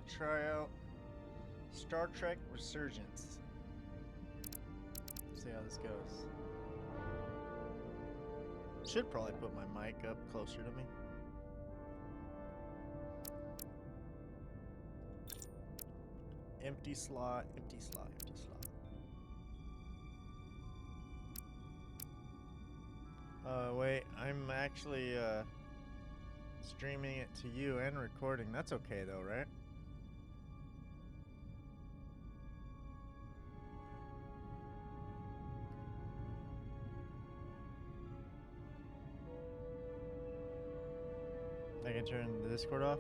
try out Star Trek Resurgence. See how this goes. Should probably put my mic up closer to me. Empty slot, empty slot, empty slot. Wait, I'm actually streaming it to you and recording. That's okay though, right? I can turn the Discord off.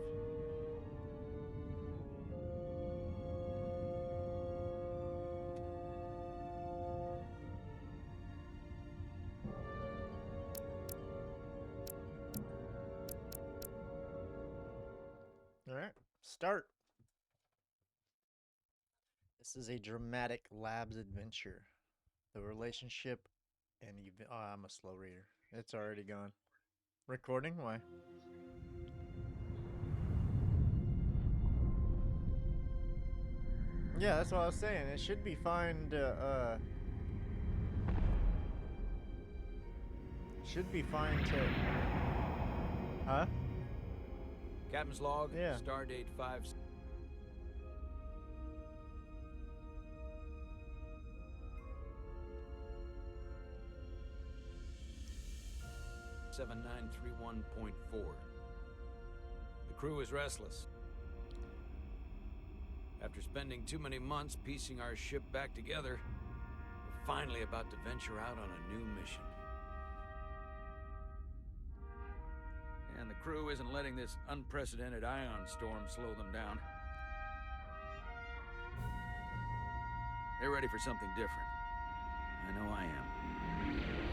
All right, start. This is a dramatic labs adventure. The relationship and oh, I'm a slow reader. It's already gone. Recording? Why? Yeah, that's what I was saying. It should be fine to, should be fine to... Huh? Captain's log, Yeah. Stardate 5... 7931.4. The crew is restless. After spending too many months piecing our ship back together, we're finally about to venture out on a new mission. And the crew isn't letting this unprecedented ion storm slow them down. They're ready for something different. I know I am.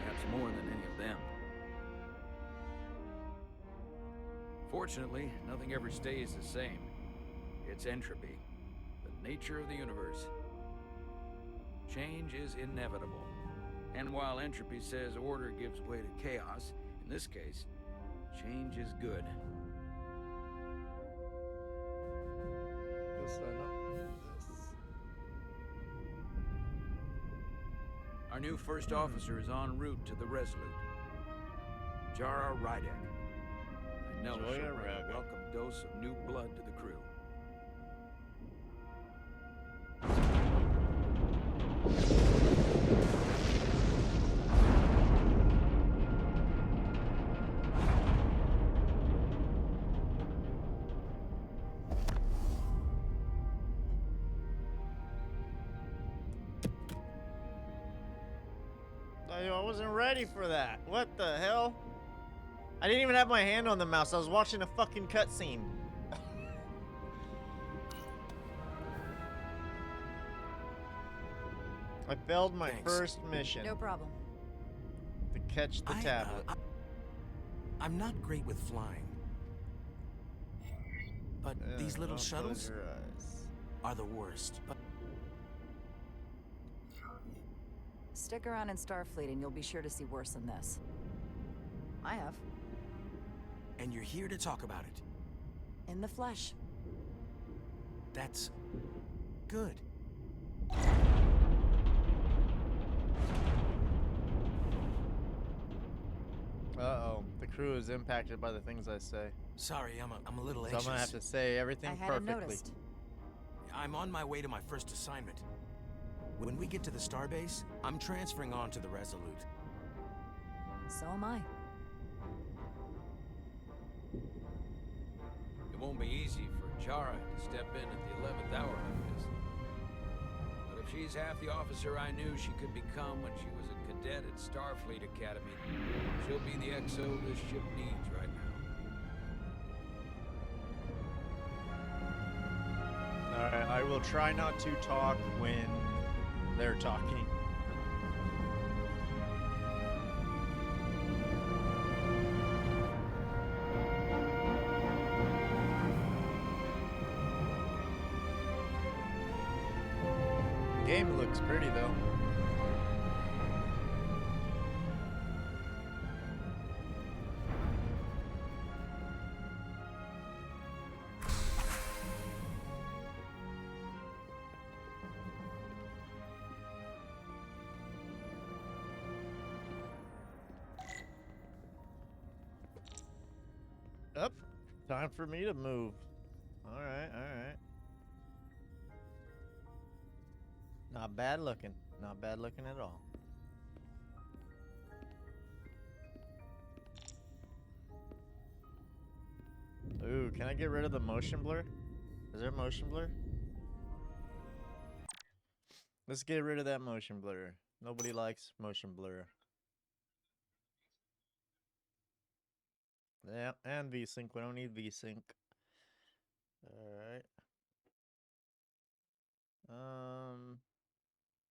Perhaps more than any of them. Fortunately, nothing ever stays the same. It's entropy, the nature of the universe. Change is inevitable. And while entropy says order gives way to chaos, in this case, change is good. Guess I know this. Our new first officer is en route to the Resolute. Jara Rydek. I know she'll bring a welcome dose of new blood to the crew. I wasn't ready for that. What the hell? I didn't even have my hand on the mouse. I was watching a fucking cutscene. I failed my first mission. No problem. To catch the tablet. I'm not great with flying. But these little don't shuttles close your eyes. are the worst. But Stick around in Starfleet and you'll be sure to see worse than this. I have. and you're here to talk about it. In the flesh. That's good. Uh-oh. The crew is impacted by the things I say. Sorry, I'm a little So I'm anxious. gonna have to say everything I hadn't perfectly. noticed. I'm on my way to my first assignment. When we get to the starbase, I'm transferring on to the Resolute. So am I. It won't be easy for Jara to step in at the 11th hour like this. But if she's half the officer I knew she could become when she was a cadet at Starfleet Academy, she'll be the XO this ship needs right now. Alright, I will try not to talk when they're talking. Game looks pretty though. Up. Time for me to move. Alright, alright. Not bad looking. Not bad looking at all. Ooh, can I get rid of the motion blur? Is there motion blur? Let's get rid of that motion blur. Nobody likes motion blur. Yeah, and VSync. We don't need VSync. Alright.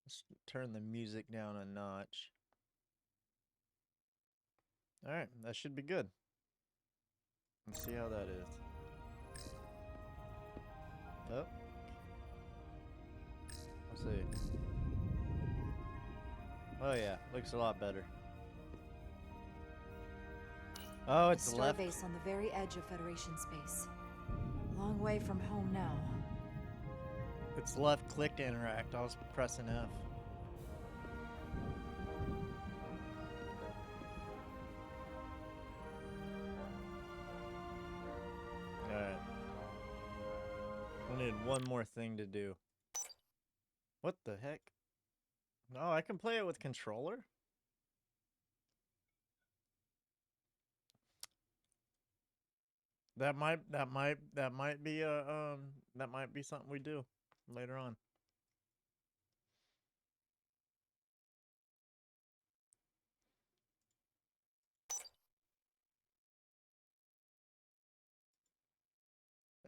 Let's turn the music down a notch. Alright, that should be good. Let's see how that is. Oh. Let's see. Oh yeah, looks a lot better. Oh, it's left. Starbase on the very edge of Federation space. Long way from home now. It's left click to interact. I was pressing F. Alright. We need one more thing to do. What the heck? No, I can play it with controller? That might be something we do later on.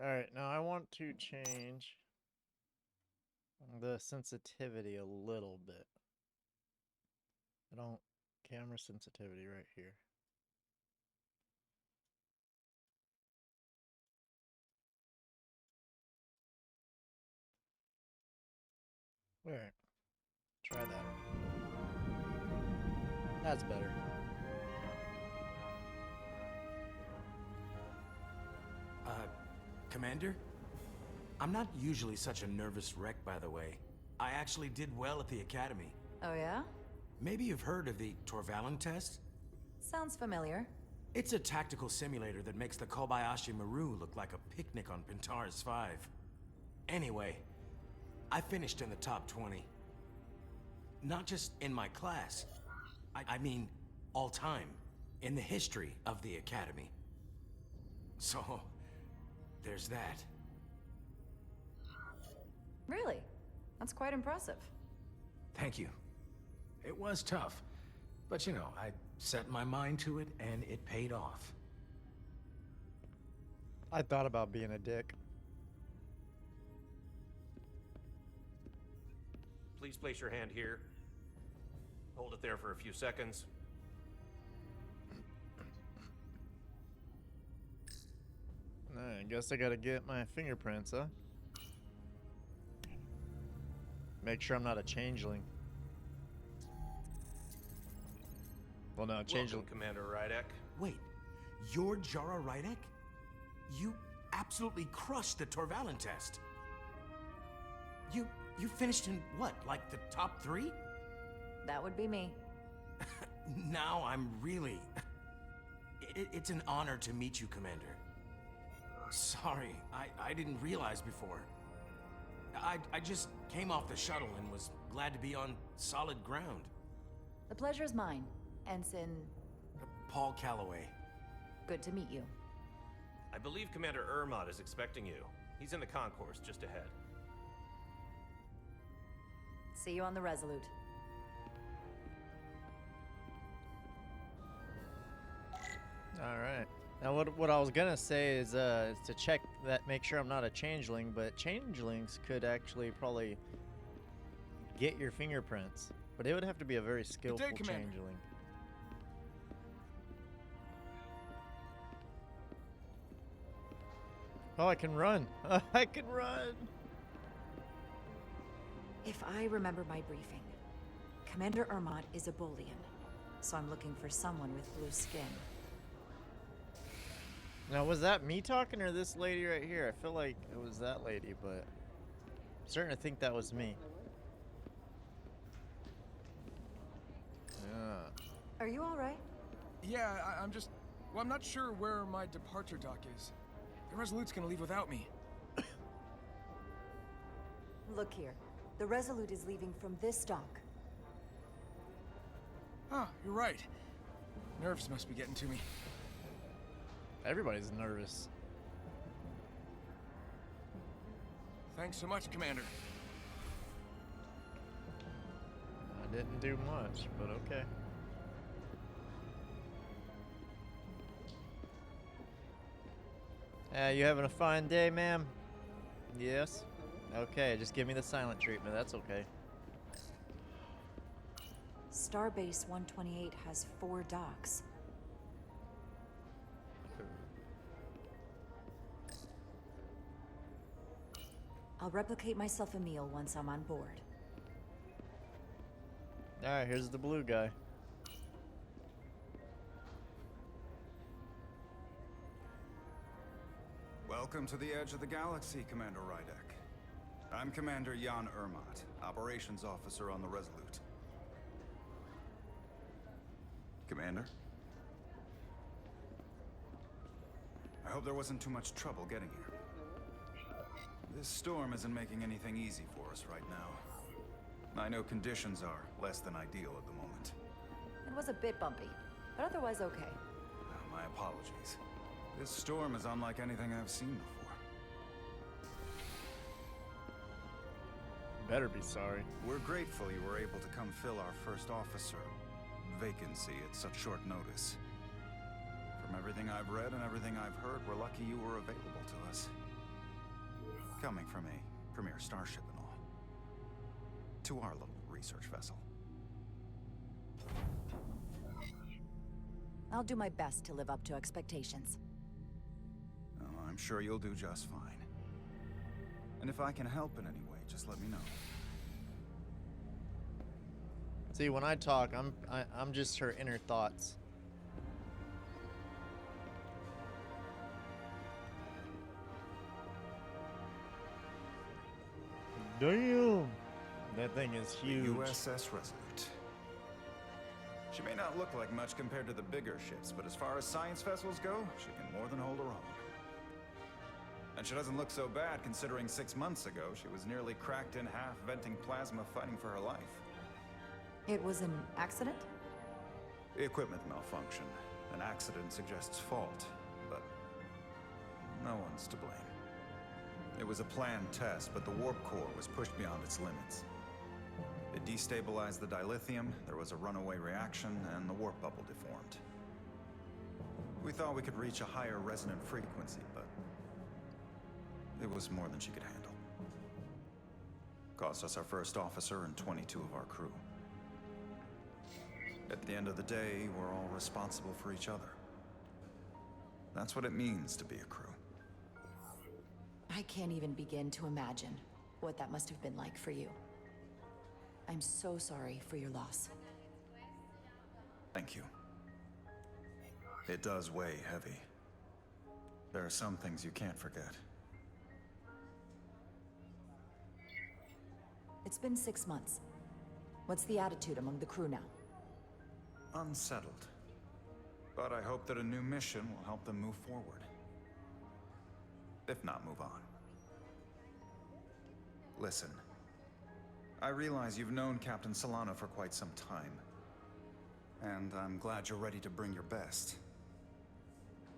Alright, now I want to change the sensitivity a little bit. Camera sensitivity right here. Alright, try that. That's better. Commander? I'm not usually such a nervous wreck, by the way. I actually did well at the Academy. Oh yeah? Maybe you've heard of the Torvalin test? Sounds familiar. It's a tactical simulator that makes the Kobayashi Maru look like a picnic on Pintaris 5. Anyway, I finished in the top 20. Not just in my class. I mean, all time. In the history of the Academy. So, there's that. Really? That's quite impressive. Thank you. It was tough. But you know, I set my mind to it and it paid off. I thought about being a dick. Please place your hand here. Hold it there for a few seconds. I guess I gotta get my fingerprints, huh? Make sure I'm not a changeling. Well, no, changeling. Welcome, Commander Rydek. Wait, you're Jara Rydek? You absolutely crushed the Torvalin test. You finished in what, like the top 3? That would be me. Now I'm really... It's an honor to meet you, Commander. Sorry, I didn't realize before. I just came off the shuttle and was glad to be on solid ground. The pleasure's mine, Ensign. Paul Calloway. Good to meet you. I believe Commander Ermot is expecting you. He's in the concourse just ahead. See you on the Resolute. All right. Now, what I was gonna say is to check that, make sure I'm not a changeling, but changelings could actually probably get your fingerprints, but it would have to be a very skillful changeling. Oh, I can run! I can run! If I remember my briefing, Commander Ermot is a Bolian, so I'm looking for someone with blue skin. Now, was that me talking or this lady right here? I feel like it was that lady, but I'm starting to think that was me. Yeah. Are you all right? Yeah, I'm just Well, I'm not sure where my departure dock is. The Resolute's gonna leave without me. Look here. The Resolute is leaving from this dock. Oh, you're right. Nerves must be getting to me. Everybody's nervous. Thanks so much, Commander. I didn't do much, but okay. You having a fine day, ma'am? Yes? Okay, just give me the silent treatment, that's okay. Starbase 128 has 4 docks. I'll replicate myself a meal once I'm on board. Alright, here's the blue guy. Welcome to the edge of the galaxy, Commander Rydek. I'm Commander Jan Ermat, Operations Officer on the Resolute. Commander? I hope there wasn't too much trouble getting here. This storm isn't making anything easy for us right now. I know conditions are less than ideal at the moment. It was a bit bumpy, but otherwise okay. My apologies. This storm is unlike anything I've seen before. Better be sorry. We're grateful you were able to come fill our first officer vacancy at such short notice. From everything I've read and everything I've heard, we're lucky you were available to us. Coming from a premier starship and all. To our little research vessel. I'll do my best to live up to expectations. Oh, I'm sure you'll do just fine. And if I can help in any way, just let me know. See, when I talk, I'm just her inner thoughts. Damn! That thing is huge. The USS Resolute. She may not look like much compared to the bigger ships, but as far as science vessels go, she can more than hold her own. And she doesn't look so bad considering 6 months ago she was nearly cracked in half, venting plasma, fighting for her life. It was an accident? Equipment malfunction. An accident suggests fault, but no one's to blame. It was a planned test, but the warp core was pushed beyond its limits. It destabilized the dilithium, there was a runaway reaction, and the warp bubble deformed. We thought we could reach a higher resonant frequency, but it was more than she could handle. Cost us our first officer and 22 of our crew. At the end of the day, we're all responsible for each other. That's what it means to be a crew. I can't even begin to imagine what that must have been like for you. I'm so sorry for your loss. Thank you. It does weigh heavy. There are some things you can't forget. It's been 6 months. What's the attitude among the crew now? Unsettled. But I hope that a new mission will help them move forward. If not, move on. Listen. I realize you've known Captain Solano for quite some time. And I'm glad you're ready to bring your best.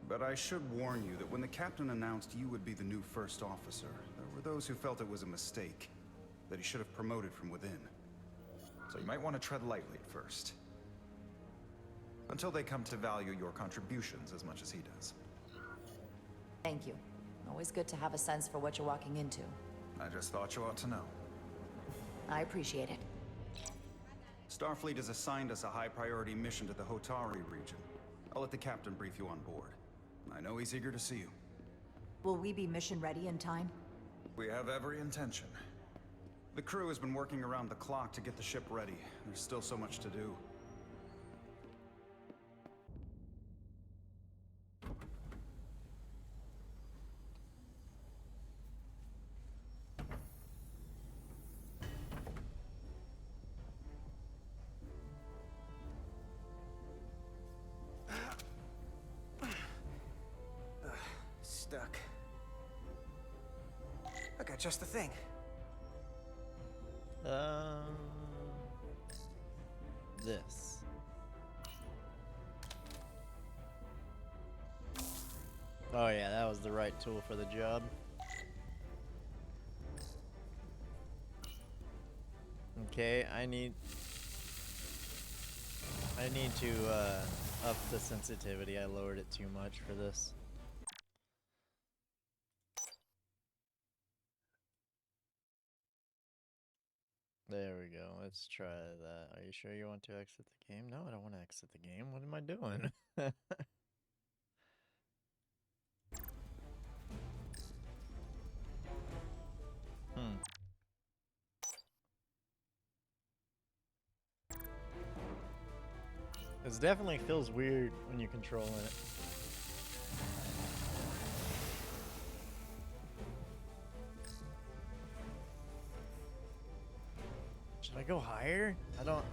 But I should warn you that when the captain announced you would be the new first officer, there were those who felt it was a mistake, that he should have promoted from within. So you might want to tread lightly at first. Until they come to value your contributions as much as he does. Thank you. Always good to have a sense for what you're walking into. I just thought you ought to know. I appreciate it. Starfleet has assigned us a high-priority mission to the Hotari region. I'll let the captain brief you on board. I know he's eager to see you. Will we be mission ready in time? We have every intention. The crew has been working around the clock to get the ship ready. There's still so much to do. just the thing. This. Oh yeah, that was the right tool for the job. Okay, I need to up the sensitivity. I lowered it too much for this. There we go. Let's try that. Are you sure you want to exit the game? No, I don't want to exit the game. What am I doing? It definitely feels weird when you're controlling it. Should I go higher? I don't.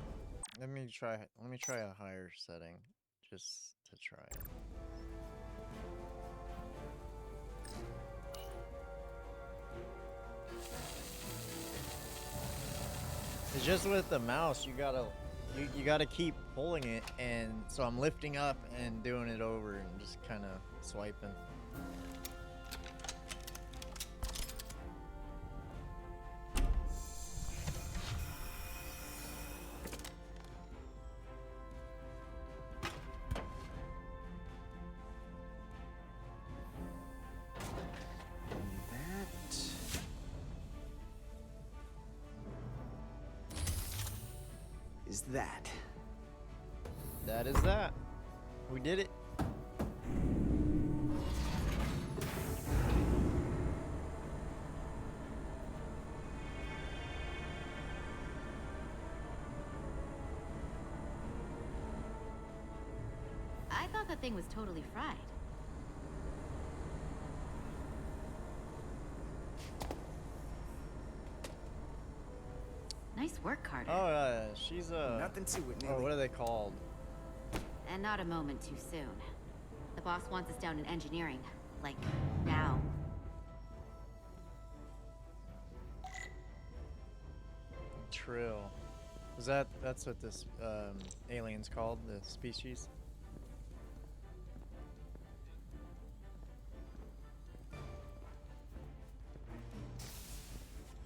Let me try a higher setting, just to try it. It's just with the mouse, you gotta keep pulling it, and so I'm lifting up and doing it over and just kind of swiping. Is that? That is that. We did it. I thought that thing was totally fried. Nice work, Carter. Oh, she's Nothing to it, Nelly. Oh, what are they called? And not a moment too soon. The boss wants us down in engineering. Like, now. Trill. That's what this alien's called, the species?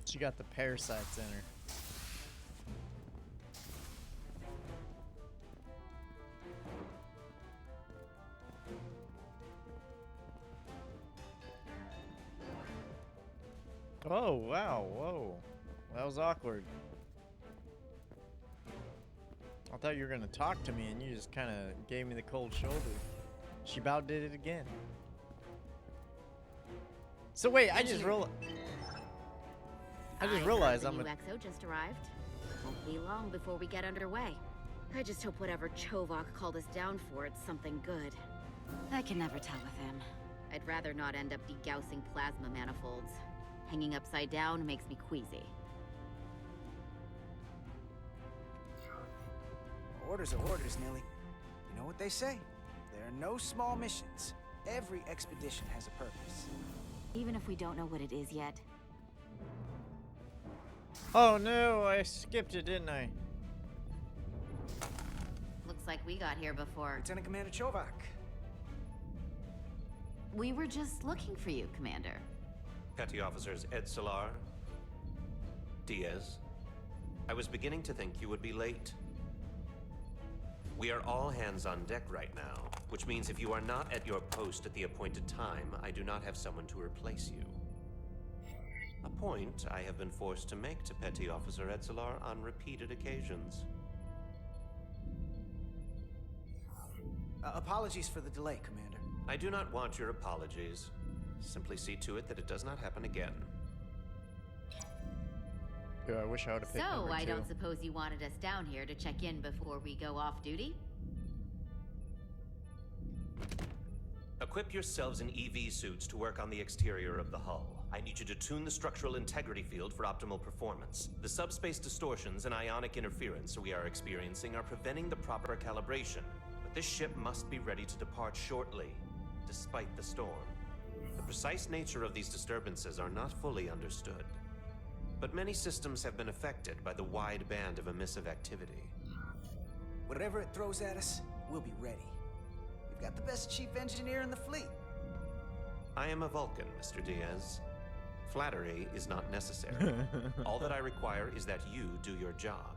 She got the parasites in her. Oh, wow, whoa. That was awkward. I thought you were gonna talk to me and you just kind of gave me the cold shoulder. She about did it again. So wait, I just realized The I'm a... UXO just arrived. Won't be long before we get underway. I just hope whatever Chovak called us down for, it's something good. I can never tell with him. I'd rather not end up degaussing plasma manifolds. Hanging upside down makes me queasy. Orders are orders, Nelly. You know what they say? There are no small missions. Every expedition has a purpose. Even if we don't know what it is yet. Oh no, I skipped it, didn't I? Looks like we got here before. Lieutenant Commander Chovak. We were just looking for you, Commander. Petty Officers Ed Solar, Diaz. I was beginning to think you would be late. We are all hands on deck right now, which means if you are not at your post at the appointed time, I do not have someone to replace you. A point I have been forced to make to Petty Officer Edsolar on repeated occasions. Apologies for the delay, Commander. I do not want your apologies. Simply see to it that it does not happen again. Yeah, I wish I would have picked number So, I 2. don't suppose you wanted us down here to check in before we go off duty? Equip yourselves in EV suits to work on the exterior of the hull. I need you to tune the structural integrity field for optimal performance. The subspace distortions and ionic interference we are experiencing are preventing the proper calibration. But this ship must be ready to depart shortly, despite the storm. The precise nature of these disturbances are not fully understood, but many systems have been affected by the wide band of emissive activity. Whatever it throws at us, we'll be ready. We've got the best chief engineer in the fleet. I am a Vulcan, Mr. Diaz. Flattery is not necessary. All that I require is that you do your job.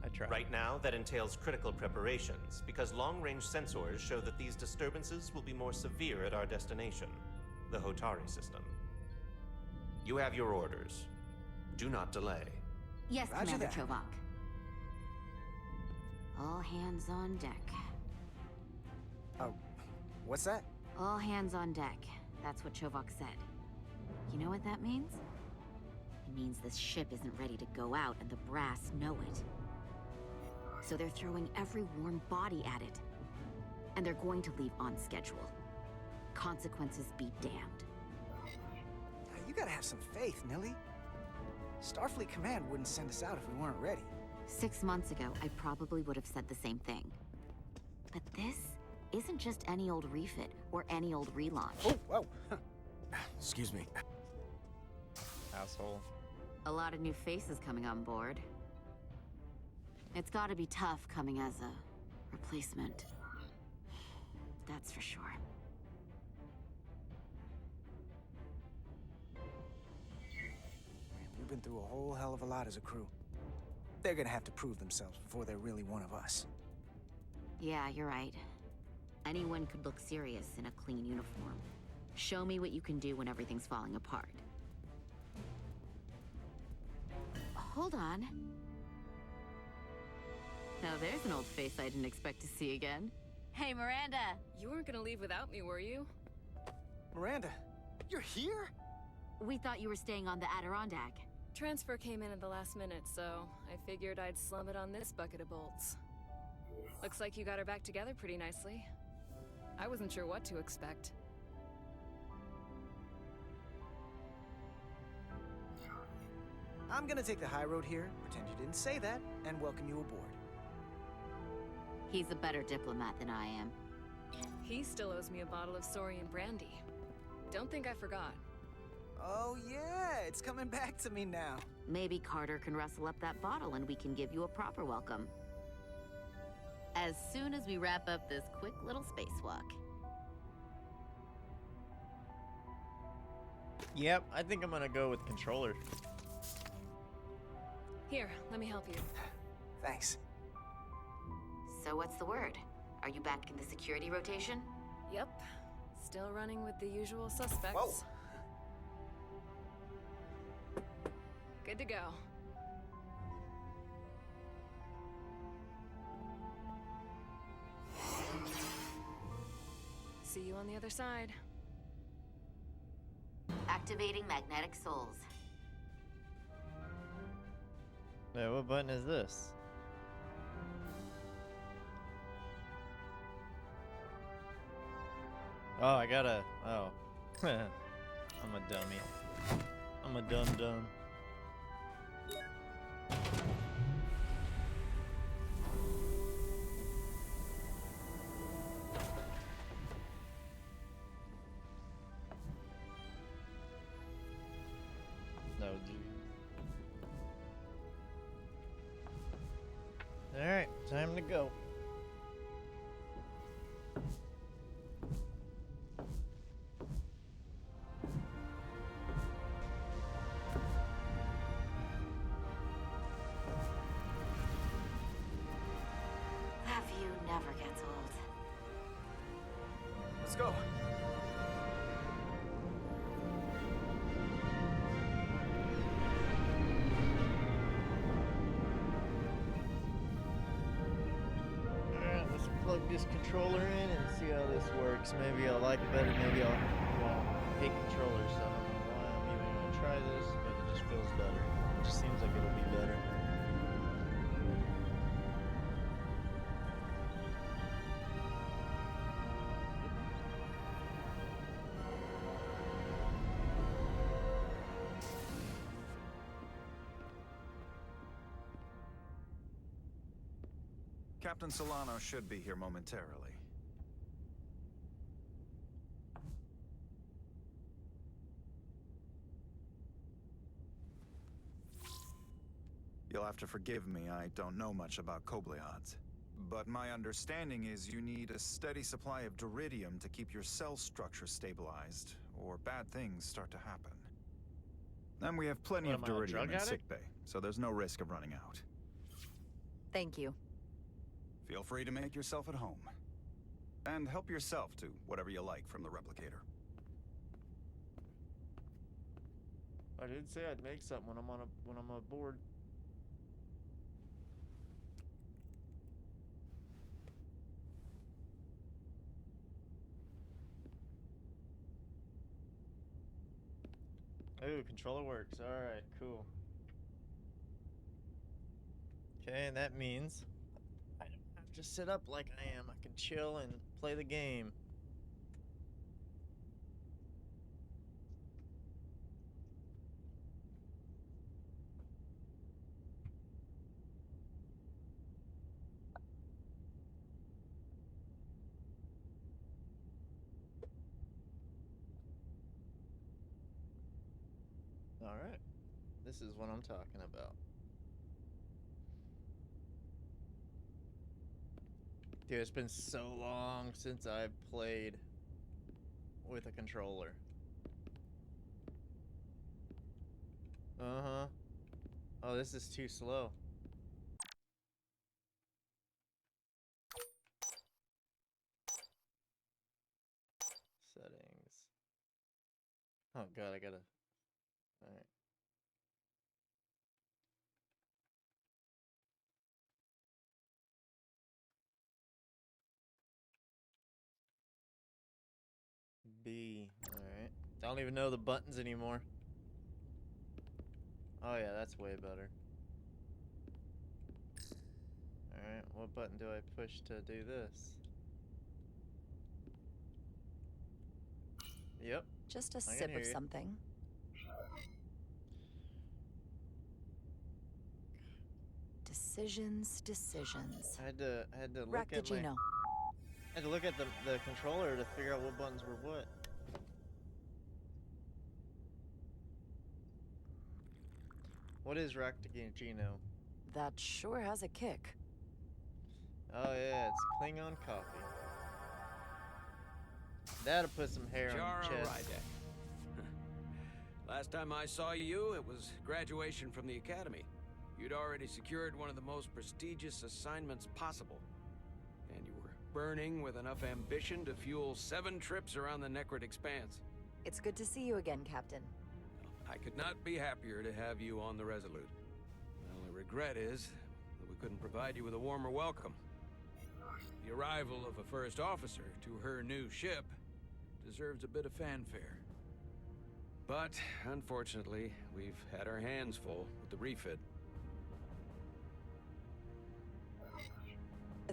I try. Right now, that entails critical preparations, because long-range sensors show that these disturbances will be more severe at our destination, the Hotari system. You have your orders. Do not delay. Yes, Roger Commander that. Chovak. All hands on deck. Oh, what's that? All hands on deck. That's what Chovak said. You know what that means? It means this ship isn't ready to go out, and the brass know it. So they're throwing every warm body at it. And they're going to leave on schedule. Consequences be damned. You gotta have some faith, Nilly. Starfleet Command wouldn't send us out if we weren't ready. 6 months ago, I probably would have said the same thing. But this isn't just any old refit or any old relaunch. Oh, whoa. Excuse me. Asshole. A lot of new faces coming on board. It's gotta be tough coming as a replacement. That's for sure. We've been through a whole hell of a lot as a crew. They're gonna have to prove themselves before they're really one of us. Yeah, you're right. Anyone could look serious in a clean uniform. Show me what you can do when everything's falling apart. Hold on. Now there's an old face I didn't expect to see again. Hey, Miranda! You weren't gonna leave without me, were you? Miranda, you're here? We thought you were staying on the Adirondack. Transfer came in at the last minute, so I figured I'd slum it on this bucket of bolts. Looks like you got her back together pretty nicely. I wasn't sure what to expect. I'm gonna take the high road here, pretend you didn't say that, and welcome you aboard. He's a better diplomat than I am. He still owes me a bottle of Saurian brandy. Don't think I forgot. Oh yeah, it's coming back to me now. Maybe Carter can rustle up that bottle and we can give you a proper welcome. As soon as we wrap up this quick little spacewalk. Yep, I think I'm gonna go with controller. Here, let me help you. Thanks. So what's the word? Are you back in the security rotation? Yep. Still running with the usual suspects. Whoa. Good to go. See you on the other side. Activating magnetic souls. Yeah, what button is this? Oh, I gotta. Oh. I'm a dummy. I'm a dum-dum. No, alright, time to go. That view never gets old. Let's go. Alright, let's plug this controller in and see how this works. Maybe I'll like it better, maybe I'll hate controllers. I don't know why I'm even gonna try this, but it just feels better. It just seems like it'll be better. Captain Solano should be here momentarily. You'll have to forgive me, I don't know much about Kobleods. But my understanding is you need a steady supply of duridium to keep your cell structure stabilized, or bad things start to happen. And we have plenty What, of am I a duridium drug in addict? sickbay, so there's no risk of running out. Thank you. Feel free to make yourself at home. And help yourself to whatever you like from the replicator. I did say I'd make something when I'm aboard. Ooh, controller works. Alright, cool. Okay, and that means I don't have to sit up like I am. I can chill and play the game. Alright. This is what I'm talking about. Dude, it's been so long since I've played with a controller. Uh-huh. Oh, this is too slow. Settings. Oh god, I gotta... Alright. B. Alright. I don't even know the buttons anymore. Oh yeah, that's way better. Alright, what button do I push to do this? Yep. Just a I can sip hear of you. something. Decisions, decisions. I had to look Rack, at did you my... know? I had to look at the controller to figure out what buttons were what. What is Raktigino? That sure has a kick. Oh yeah, it's Klingon coffee. That'll put some hair on Jara your chest. Rydek. Last time I saw you, it was graduation from the academy. You'd already secured one of the most prestigious assignments possible. And you were burning with enough ambition to fuel 7 trips around the Necrid Expanse. It's good to see you again, Captain. I could not be happier to have you on the Resolute. My only regret is that we couldn't provide you with a warmer welcome. The arrival of a first officer to her new ship deserves a bit of fanfare. But, unfortunately, we've had our hands full with the refit.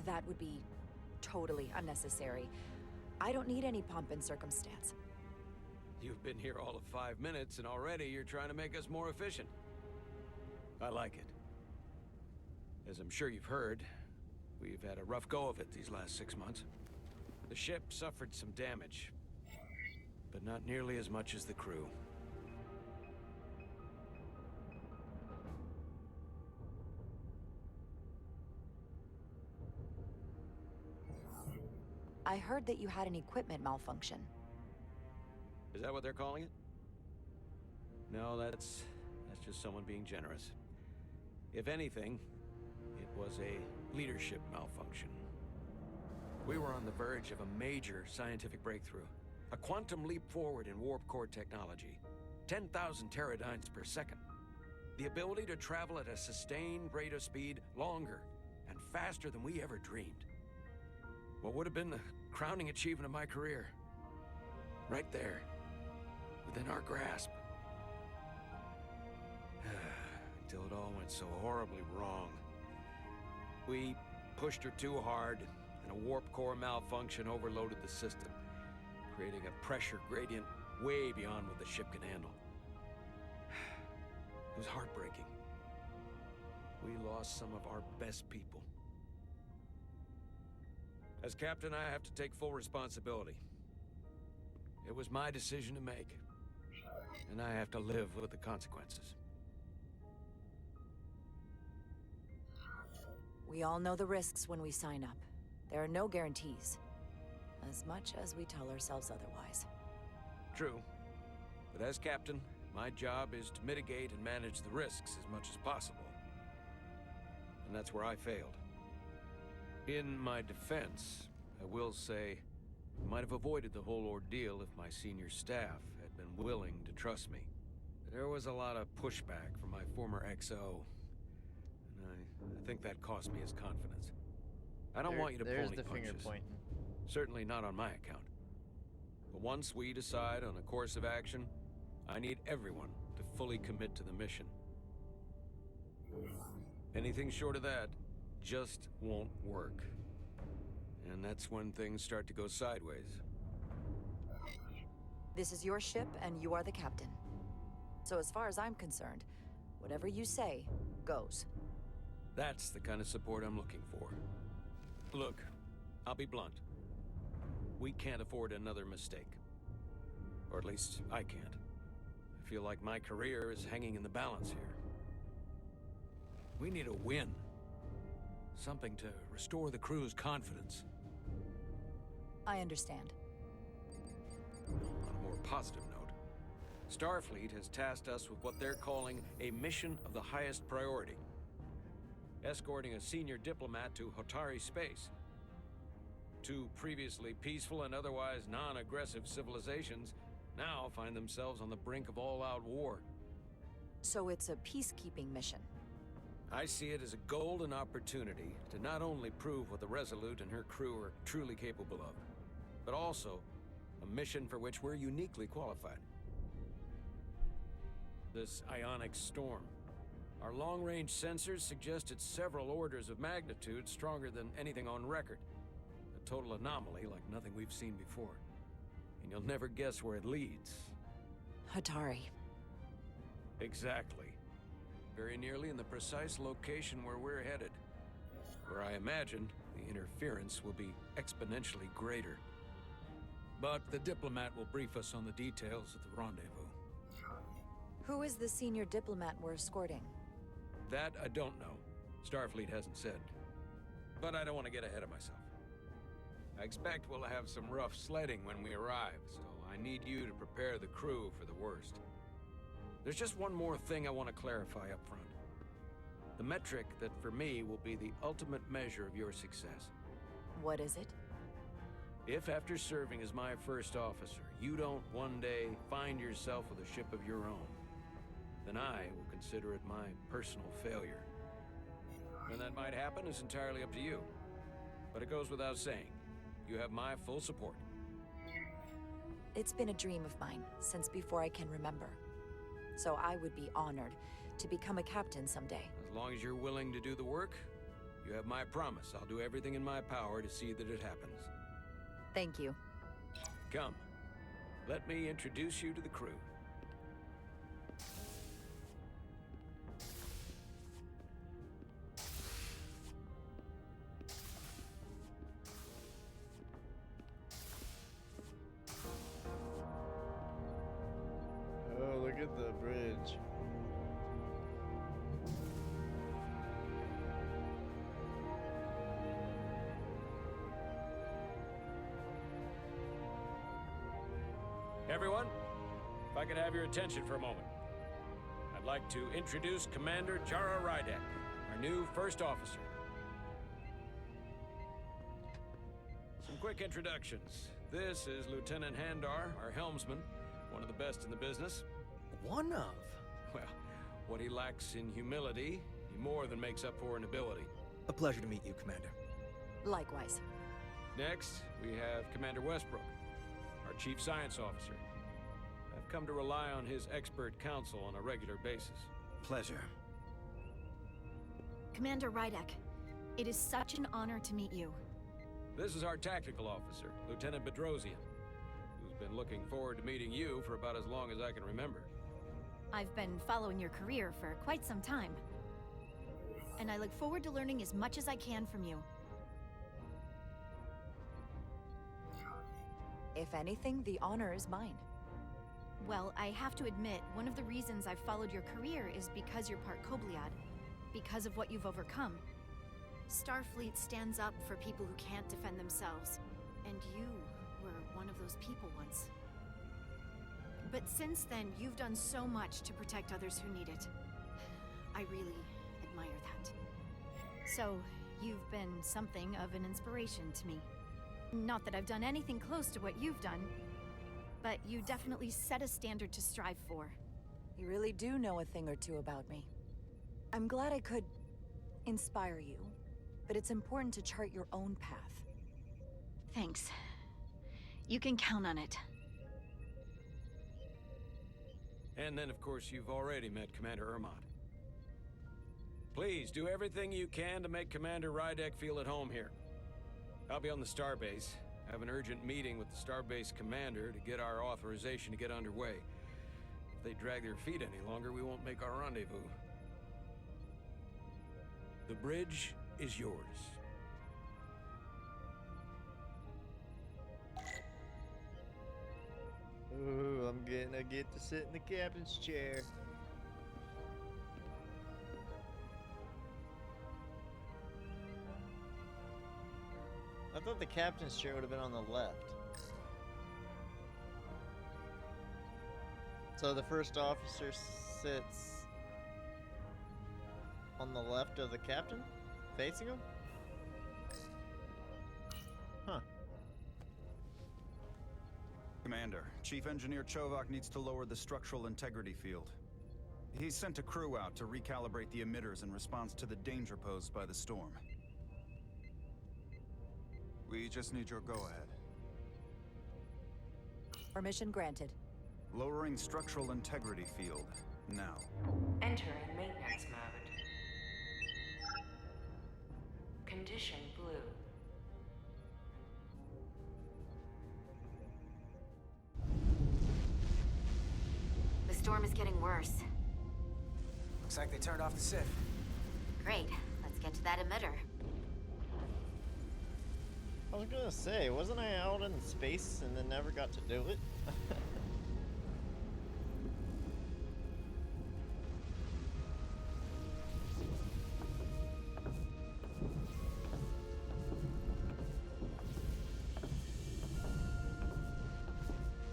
That would be totally unnecessary. I don't need any pomp and circumstance. You've been here all of 5 minutes, and already you're trying to make us more efficient. I like it. As I'm sure you've heard, we've had a rough go of it these last 6 months. The ship suffered some damage, but not nearly as much as the crew. I heard that you had an equipment malfunction. Is that what they're calling it? No, that's just someone being generous. If anything, it was a leadership malfunction. We were on the verge of a major scientific breakthrough. A quantum leap forward in warp core technology. 10,000 teradynes per second. The ability to travel at a sustained rate of speed longer and faster than we ever dreamed. What would have been the crowning achievement of my career. Right there. Within our grasp. Until it all went so horribly wrong. We pushed her too hard, and a warp core malfunction overloaded the system, creating a pressure gradient way beyond what the ship can handle. It was heartbreaking. We lost some of our best people. As captain, I have to take full responsibility. It was my decision to make, and I have to live with the consequences. We all know the risks when we sign up. There are no guarantees. As much as we tell ourselves otherwise. True. But as captain, my job is to mitigate and manage the risks as much as possible. And that's where I failed. In my defense, I will say, I might have avoided the whole ordeal if my senior staff had been willing to trust me. There was a lot of pushback from my former XO, and I think that cost me his confidence. I don't want you to pull any There's the finger punches. pointing. Certainly not on my account. But once we decide on a course of action, I need everyone to fully commit to the mission. Anything short of that just won't work. And that's when things start to go sideways. This is your ship, and you are the captain. So as far as I'm concerned, whatever you say, goes. That's the kind of support I'm looking for. Look, I'll be blunt. We can't afford another mistake. Or at least, I can't. I feel like my career is hanging in the balance here. We need a win. Something to restore the crew's confidence. I understand. On a more positive note, Starfleet has tasked us with what they're calling a mission of the highest priority. Escorting a senior diplomat to Hotari space. Two previously peaceful and otherwise non-aggressive civilizations now find themselves on the brink of all-out war. So it's a peacekeeping mission. I see it as a golden opportunity to not only prove what the Resolute and her crew are truly capable of, but also a mission for which we're uniquely qualified. This ionic storm. Our long-range sensors suggest it's several orders of magnitude stronger than anything on record. A total anomaly like nothing we've seen before. And you'll never guess where it leads. Hatari. Exactly. Very nearly in the precise location where we're headed. Where I imagine the interference will be exponentially greater. But the diplomat will brief us on the details of the rendezvous. Who is the senior diplomat we're escorting? That I don't know. Starfleet hasn't said. But I don't want to get ahead of myself. I expect we'll have some rough sledding when we arrive, so I need you to prepare the crew for the worst. There's just one more thing I want to clarify up front. The metric that for me will be the ultimate measure of your success. What is it? If after serving as my first officer, you don't one day find yourself with a ship of your own, then I will consider it my personal failure. When that might happen is entirely up to you. But it goes without saying, you have my full support. It's been a dream of mine since before I can remember. So I would be honored to become a captain someday. As long as you're willing to do the work, you have my promise. I'll do everything in my power to see that it happens. Thank you. Come, let me introduce you to the crew. Oh, look at the bridge. Everyone, if I could have your attention for a moment. I'd like to introduce Commander Jara Rydek, our new first officer. Some quick introductions. This is Lieutenant Handar, our helmsman, one of the best in the business. One of? Well, what he lacks in humility, he more than makes up for in ability. A pleasure to meet you, Commander. Likewise. Next, we have Commander Westbrook, our Chief Science Officer. I've come to rely on his expert counsel on a regular basis. Pleasure. Commander Rydek, it is such an honor to meet you. This is our Tactical Officer, Lieutenant Bedrosian, who's been looking forward to meeting you for about as long as I can remember. I've been following your career for quite some time. And I look forward to learning as much as I can from you. If anything, the honor is mine. Well, I have to admit, one of the reasons I've followed your career is because you're part Kobliad, because of what you've overcome. Starfleet stands up for people who can't defend themselves. And you were one of those people once. But since then, you've done so much to protect others who need it. I really admire that. So, you've been something of an inspiration to me. Not that I've done anything close to what you've done, but you definitely set a standard to strive for. You really do know a thing or two about me. I'm glad I could inspire you, but it's important to chart your own path. Thanks. You can count on it. And then, of course, you've already met Commander Ermont. Please, do everything you can to make Commander Rydek feel at home here. I'll be on the starbase. I have an urgent meeting with the starbase commander to get our authorization to get underway. If they drag their feet any longer, we won't make our rendezvous. The bridge is yours. Ooh, I get to sit in the captain's chair. I thought the captain's chair would have been on the left. So the first officer sits on the left of the captain, facing him? Huh. Commander, Chief Engineer Chovak needs to lower the structural integrity field. He's sent a crew out to recalibrate the emitters in response to the danger posed by the storm. We just need your go-ahead. Permission granted. Lowering structural integrity field, now. Entering maintenance mode. Condition blue. The storm is getting worse. Looks like they turned off the Sif. Great. Let's get to that emitter. I was gonna say, wasn't I out in space and then never got to do it?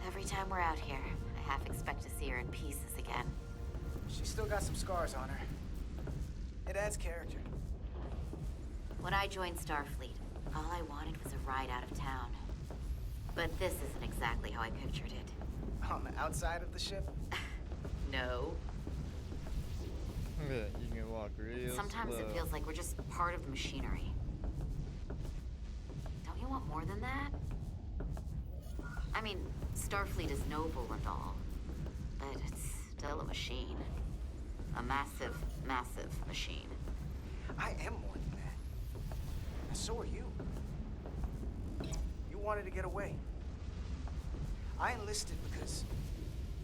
Every time we're out here, I half expect to see her in pieces again. She's still got some scars on her. It adds character. When I joined Starfleet, all I wanted was a ride out of town. But this isn't exactly how I pictured it. On the outside of the ship? No. Yeah, you can walk real Sometimes slow. it feels like we're just part of the machinery. Don't you want more than that? I mean, Starfleet is noble and all, but it's still a machine. A massive, massive machine. I am more than that. And so are you. You wanted to get away. I enlisted because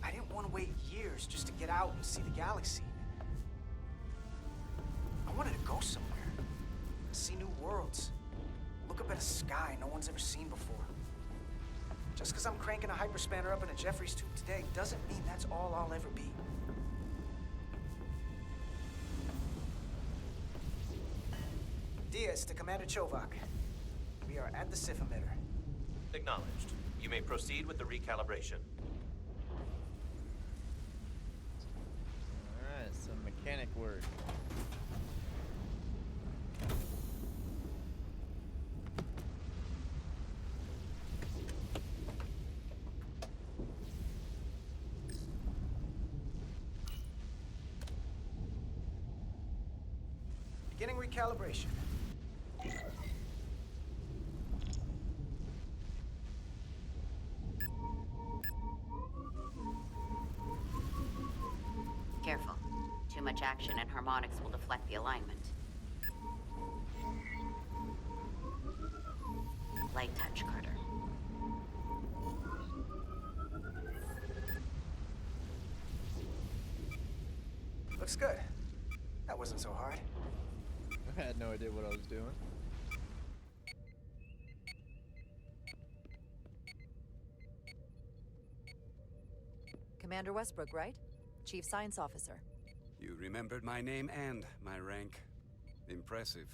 I didn't want to wait years just to get out and see the galaxy. I wanted to go somewhere. See new worlds. Look up at a sky no one's ever seen before. Just because I'm cranking a hyperspanner up in a Jeffries tube today doesn't mean that's all I'll ever be. Diaz to Commander Chovak. We are at the Sif emitter. Acknowledged. You may proceed with the recalibration. Alright, some mechanic work. Beginning recalibration. Careful. Too much action and harmonics will deflect the alignment. Light touch, Carter. Looks good. That wasn't so hard. I had no idea what I was doing. Commander Westbrook, right? Chief Science Officer. You remembered my name and my rank. Impressive.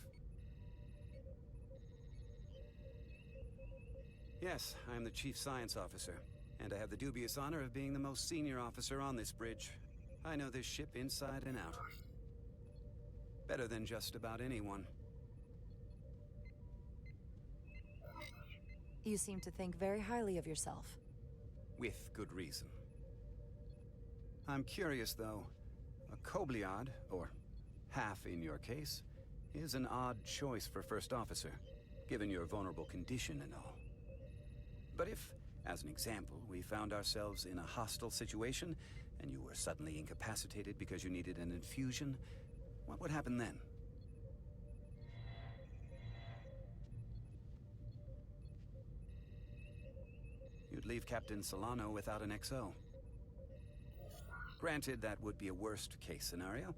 Yes, I'm the Chief Science Officer, and I have the dubious honor of being the most senior officer on this bridge. I know this ship inside and out. Better than just about anyone. You seem to think very highly of yourself. With good reason. I'm curious, though. A Kobliad, or half in your case, is an odd choice for First Officer, given your vulnerable condition and all. But if, as an example, we found ourselves in a hostile situation, and you were suddenly incapacitated because you needed an infusion, what would happen then? You'd leave Captain Solano without an XO. Granted, that would be a worst-case scenario,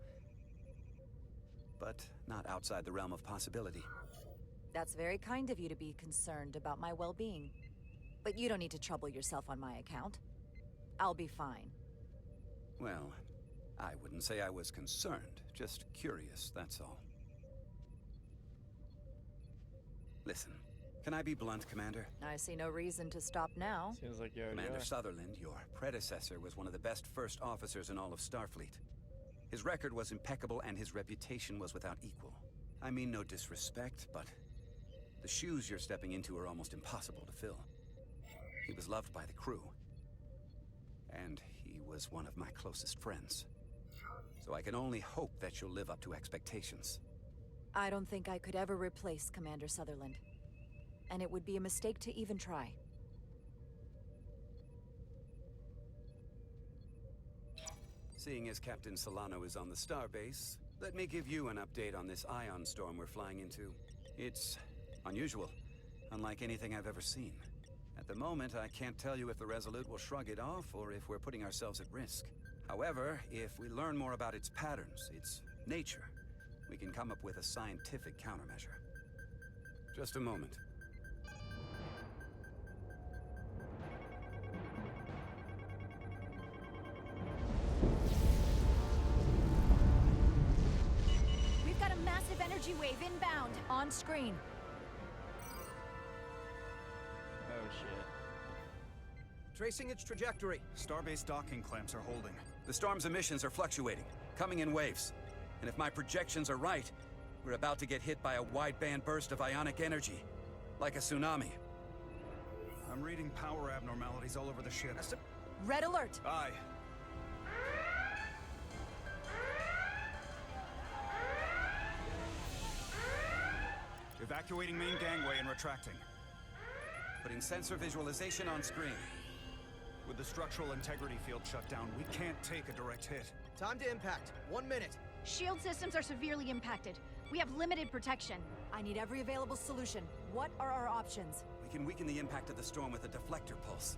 but not outside the realm of possibility. That's very kind of you to be concerned about my well-being. But you don't need to trouble yourself on my account. I'll be fine. Well, I wouldn't say I was concerned, just curious, that's all. Listen, can I be blunt, Commander? I see no reason to stop now. Seems like you already Commander are. Sutherland, your predecessor, was one of the best first officers in all of Starfleet. His record was impeccable and his reputation was without equal. I mean no disrespect, but the shoes you're stepping into are almost impossible to fill. He was loved by the crew, and he was one of my closest friends. So I can only hope that you'll live up to expectations. I don't think I could ever replace Commander Sutherland. And it would be a mistake to even try. Seeing as Captain Solano is on the starbase, let me give you an update on this ion storm we're flying into. It's unusual, unlike anything I've ever seen. At the moment, I can't tell you if the Resolute will shrug it off or if we're putting ourselves at risk. However, if we learn more about its patterns, its nature, we can come up with a scientific countermeasure. Just a moment. We've got a massive energy wave inbound. On screen. Oh shit. Tracing its trajectory. Starbase docking clamps are holding. The storm's emissions are fluctuating, coming in waves. And if my projections are right, we're about to get hit by a wideband burst of ionic energy, like a tsunami. I'm reading power abnormalities all over the ship. Red alert! Aye. Evacuating main gangway and retracting. Putting sensor visualization on screen. With the structural integrity field shut down, we can't take a direct hit. Time to impact. 1 minute. Shield systems are severely impacted. We have limited protection. I need every available solution. What are our options? We can weaken the impact of the storm with a deflector pulse.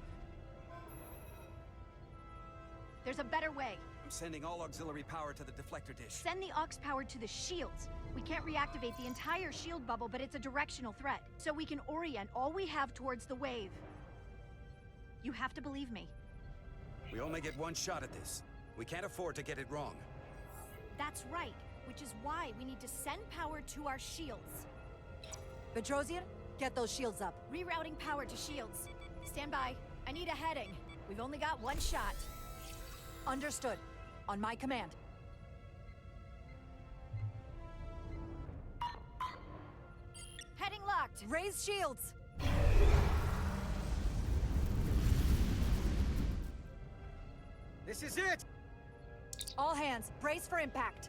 There's a better way. I'm sending all auxiliary power to the deflector dish. Send the aux power to the shields. We can't reactivate the entire shield bubble, but it's a directional threat. So we can orient all we have towards the wave. You have to believe me. We only get one shot at this. We can't afford to get it wrong. That's right, which is why we need to send power to our shields. Bedrosian, get those shields up. Rerouting power to shields. Stand by. I need a heading. We've only got one shot. Understood. On my command. Heading locked. Raise shields! This is it! All hands, brace for impact.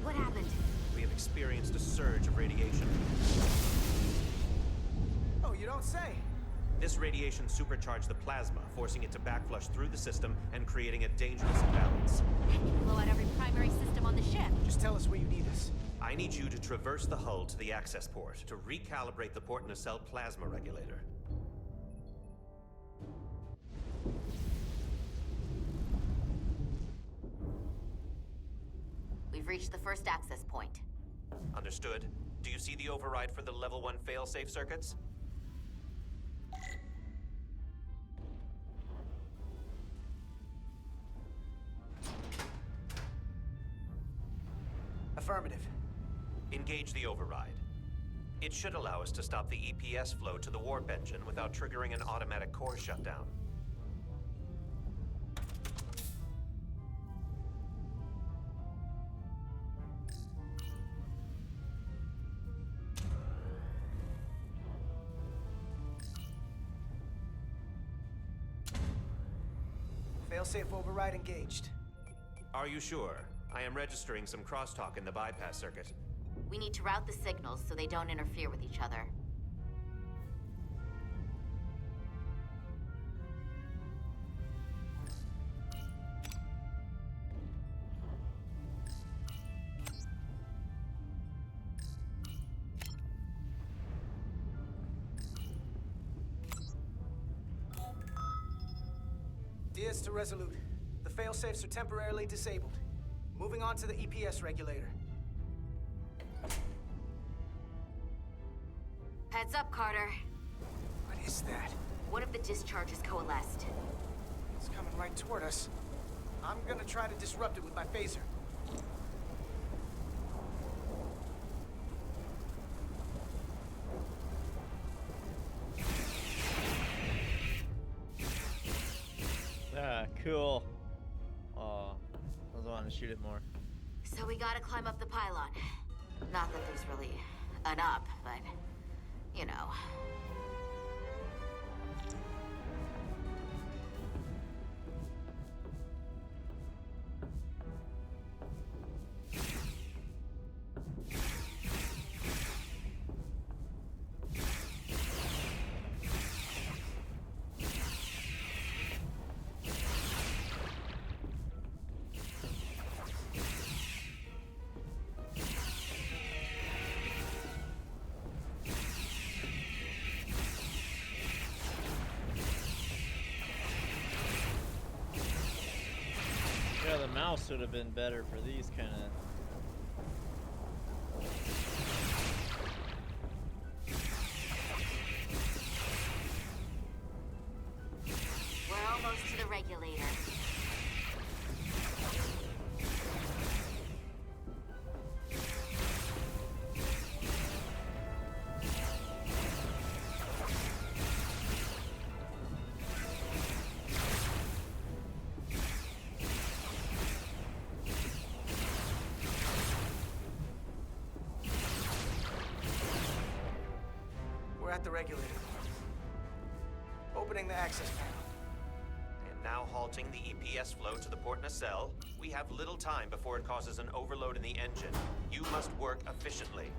What happened? We have experienced a surge of radiation. Oh, you don't say. This radiation supercharged the plasma, forcing it to backflush through the system and creating a dangerous imbalance. That can blow out every primary system on the ship. Just tell us where you need us. I need you to traverse the hull to the access port to recalibrate the port nacelle plasma regulator. We've reached the first access point. Understood. Do you see the override for the level 1 failsafe circuits? Affirmative. Engage the override. It should allow us to stop the EPS flow to the warp engine without triggering an automatic core shutdown. Failsafe override engaged. Are you sure? I am registering some crosstalk in the bypass circuit. We need to route the signals so they don't interfere with each other. Diaz to Resolute. The failsafes are temporarily disabled. Moving on to the EPS regulator. Heads up, Carter. What is that? One of the discharges coalesced. It's coming right toward us. I'm gonna try to disrupt it with my phaser. Ah, cool. Oh, I was wanting to shoot it more. So we gotta climb up the pylon. Not that there's really an up, but, you know. Yeah, the mouse would have been better for these kind of. We're almost to the regulator. We're at the regulator. Opening the access panel. And now halting the EPS flow to the port nacelle. We have little time before it causes an overload in the engine. You must work efficiently.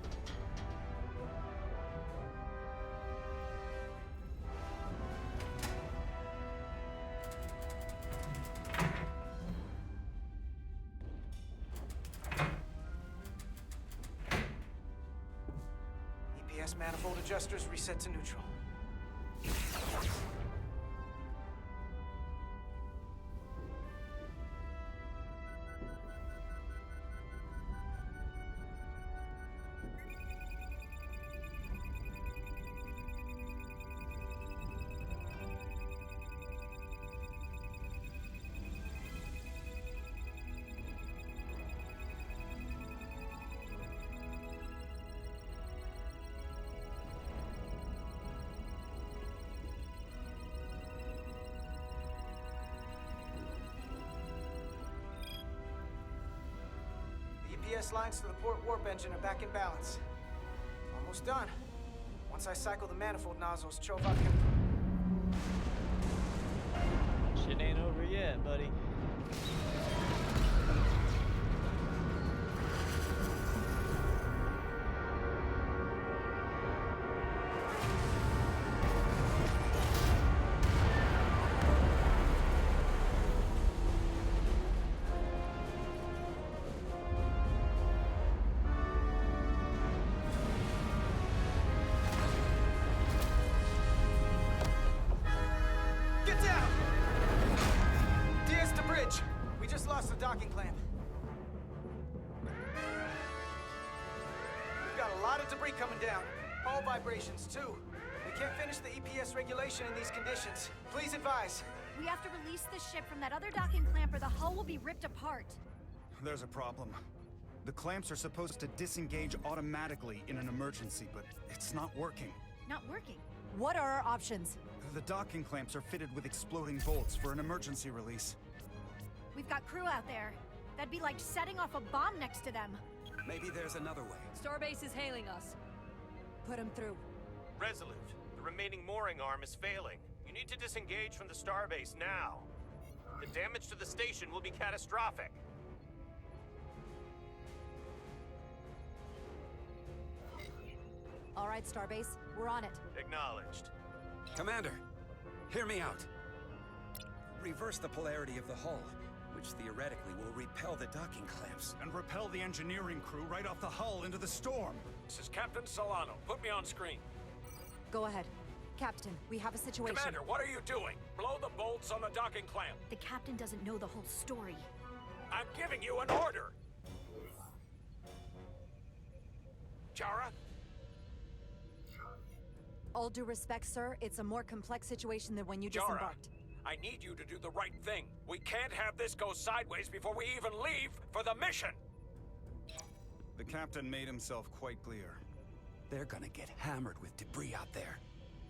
EPS manifold adjusters reset to neutral. EPS lines to the port warp engine are back in balance. Almost done. Once I cycle the manifold nozzles, Chovak can... Shit ain't over yet, buddy. Get down! Diaz to bridge. Still debris coming down. Hull vibrations, too. We can't finish the EPS regulation in these conditions. Please advise. We have to release the ship from that other docking clamp or the hull will be ripped apart. There's a problem. The clamps are supposed to disengage automatically in an emergency, but it's not working. Not working. What are our options? The docking clamps are fitted with exploding bolts for an emergency release. We've got crew out there. That'd be like setting off a bomb next to them. Maybe there's another way. Starbase is hailing us. Put them through. Resolute, the remaining mooring arm is failing. You need to disengage from the starbase now. The damage to the station will be catastrophic. All right, Starbase, we're on it. Acknowledged. Commander, hear me out. Reverse the polarity of the hull, which theoretically will repel the docking clamps. And repel the engineering crew right off the hull into the storm. This is Captain Solano. Put me on screen. Go ahead. Captain, we have a situation. Commander, what are you doing? Blow the bolts on the docking clamp. The captain doesn't know the whole story. I'm giving you an order. Jara? All due respect, sir, it's a more complex situation than when you Jara, disembarked. I need you to do the right thing. We can't have this go sideways before we even leave for the mission. The captain made himself quite clear. They're gonna get hammered with debris out there.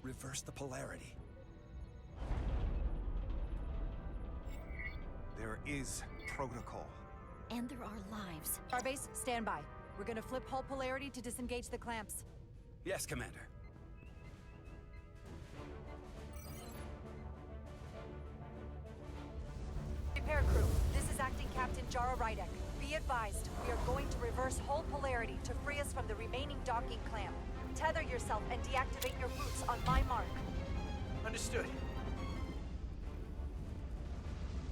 Reverse the polarity. There is protocol. And there are lives. Starbase, stand by. We're gonna flip hull polarity to disengage the clamps. Yes, Commander. Repair crew, this is Acting Captain Jara Rydek. Be advised, we are going to reverse hull polarity to free us from the remaining docking clamp. Tether yourself and deactivate your boots on my mark. Understood.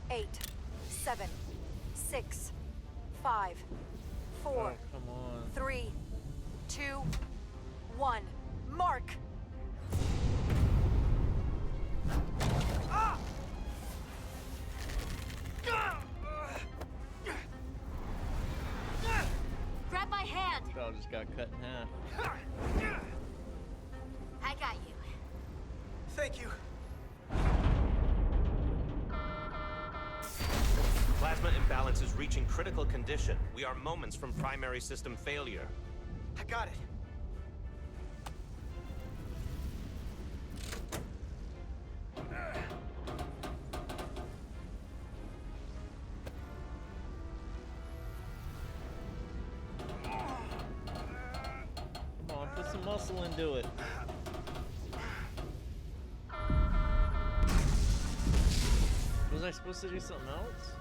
8, 7, 6, 5, 4, Oh, come on. 3, 2, 1. Mark! Grab my hand! Bro just got cut in half. I got you. Thank you. Plasma imbalance is reaching critical condition. We are moments from primary system failure. I got it. Come on, put some muscle into it. Was I supposed to do something else?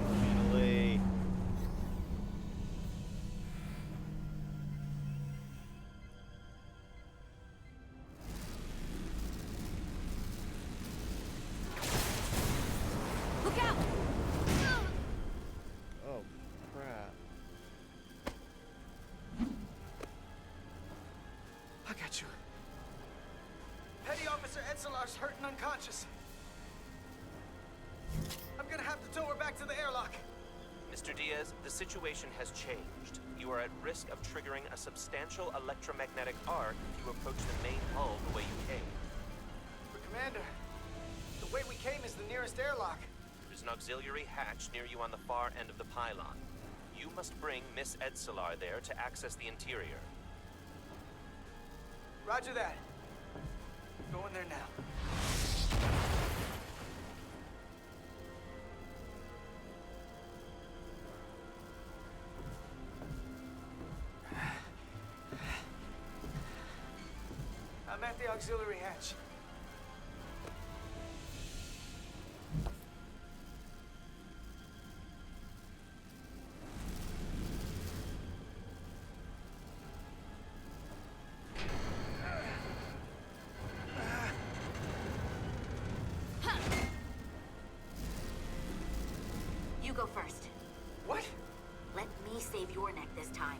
Finally. Look out! Oh, crap. I got you. Petty Officer Edselar's hurt and unconscious. I'm gonna have to tow her back to the airlock. Mr. Diaz, the situation has changed. You are at risk of triggering a substantial electromagnetic arc if you approach the main hull the way you came. But Commander, the way we came is the nearest airlock. There's an auxiliary hatch near you on the far end of the pylon. You must bring Miss Edselar there to access the interior. Roger that. Going there now. I'm at the auxiliary hatch. You go first. What? Let me save your neck this time.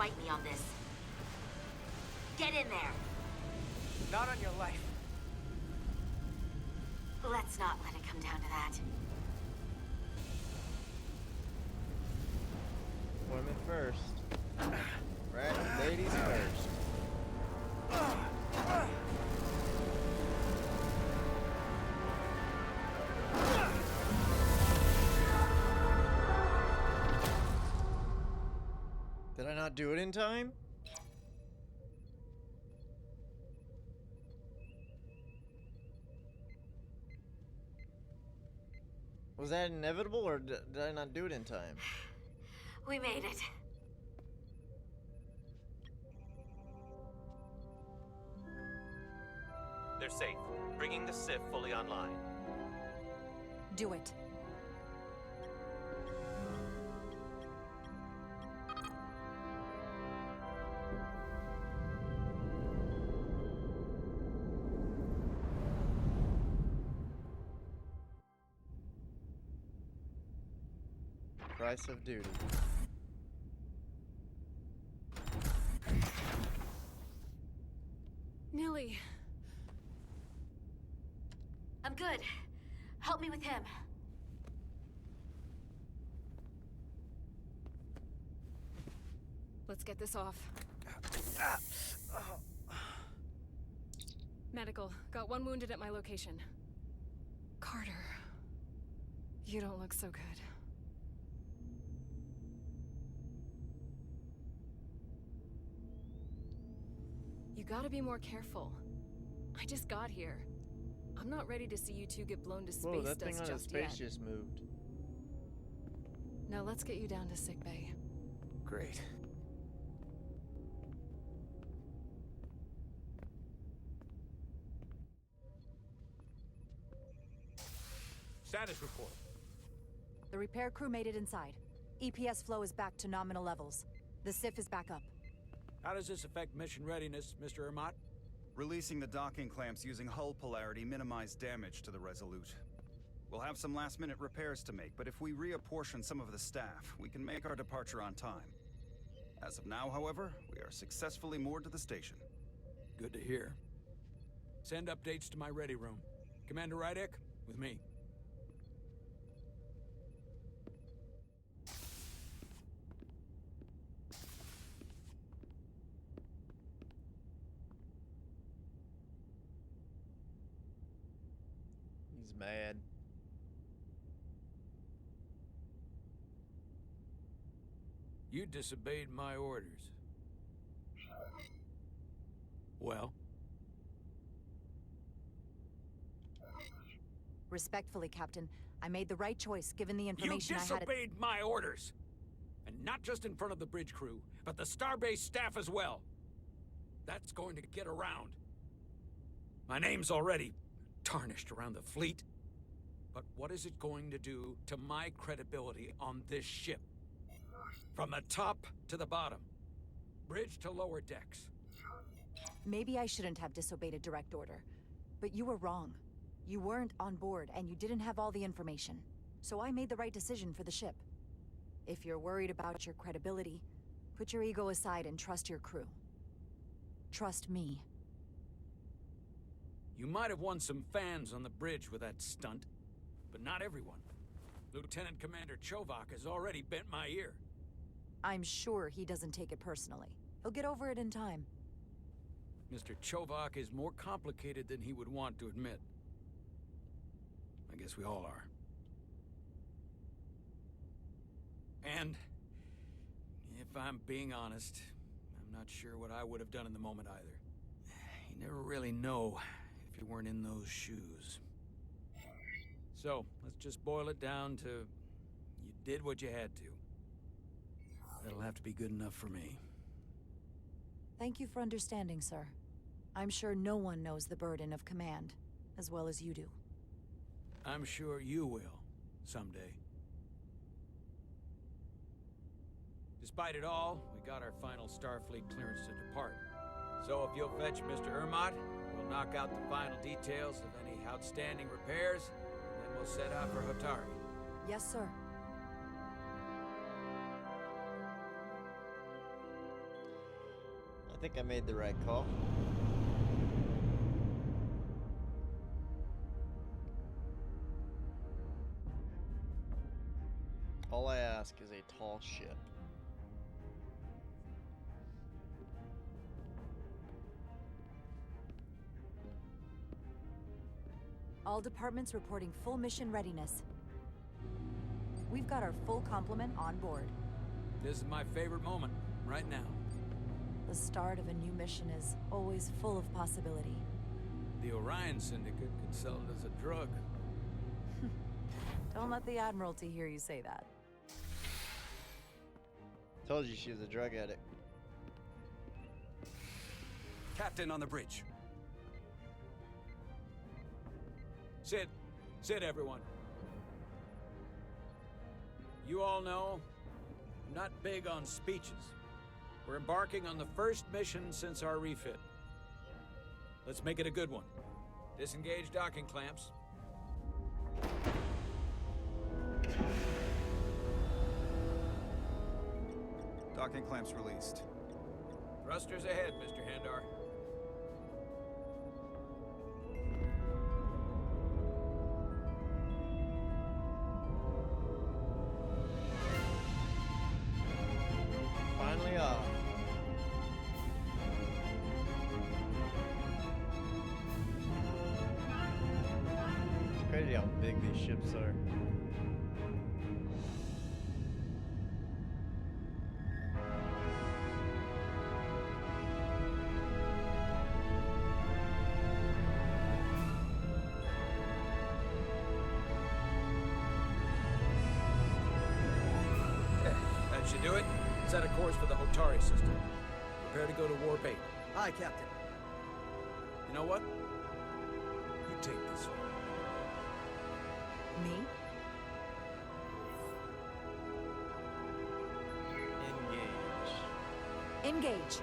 fight me on this. Get in there! Not on your life. Let's not let it come down to that. Women first. Right, ladies first. Did I not do it in time? Was that inevitable, or did I not do it in time? We made it. They're safe, bringing the Sif fully online. Do it. Price of duty. Nilly. I'm good. Help me with him. Let's get this off. Medical. Got one wounded at my location. Carter. You don't look so good. You gotta be more careful. I just got here. I'm not ready to see you two get blown to space Whoa, that thing dust on his just face yet. just moved. Now let's get you down to sickbay. Great. Status report. The repair crew made it inside. EPS flow is back to nominal levels. The SIF is back up. How does this affect mission readiness, Mr. Ermot? Releasing the docking clamps using hull polarity minimized damage to the Resolute. We'll have some last-minute repairs to make, but if we reapportion some of the staff, we can make our departure on time. As of now, however, we are successfully moored to the station. Good to hear. Send updates to my ready room. Commander Rydek, with me. He's mad. You disobeyed my orders. Well? Respectfully, Captain, I made the right choice given the information You I had. disobeyed my orders! And not just in front of the bridge crew, but the Starbase staff as well. That's going to get around. My name's already tarnished around the fleet. But what is it going to do to my credibility on this ship? From the top to the bottom. Bridge to lower decks. Maybe I shouldn't have disobeyed a direct order, but you were wrong. You weren't on board, and you didn't have all the information. So I made the right decision for the ship. If you're worried about your credibility, put your ego aside and trust your crew. Trust me. You might have won some fans on the bridge with that stunt, but not everyone. Lieutenant Commander Chovak has already bent my ear. I'm sure he doesn't take it personally. He'll get over it in time. Mr. Chovak is more complicated than he would want to admit. I guess we all are. And, if I'm being honest, I'm not sure what I would have done in the moment either. You never really know if you weren't in those shoes. So, let's just boil it down to you did what you had to. That'll have to be good enough for me. Thank you for understanding, sir. I'm sure no one knows the burden of command as well as you do. I'm sure you will, someday. Despite it all, we got our final Starfleet clearance to depart. So if you'll fetch Mr. Ermot, we'll knock out the final details of any outstanding repairs, and then we'll set out for Hotari. Yes, sir. think I made the right call. All I ask is a tall ship. All departments reporting full mission readiness. We've got our full complement on board. This is my favorite moment, right now. The start of a new mission is always full of possibility. The Orion Syndicate could sell it as a drug. Don't let the Admiralty hear you say that. Told you she was a drug addict. Captain on the bridge. Sit. Sit, everyone. You all know, I'm not big on speeches. We're embarking on the first mission since our refit. Let's make it a good one. Disengage docking clamps. Docking clamps released. Thrusters ahead, Mr. Handar. Finally off. It's crazy how big these ships are. That should do it. Set a course for the Hotari system. Prepare to go to Warp 8. Aye, Captain. You know what? You take this one. Me? Engage. Engage.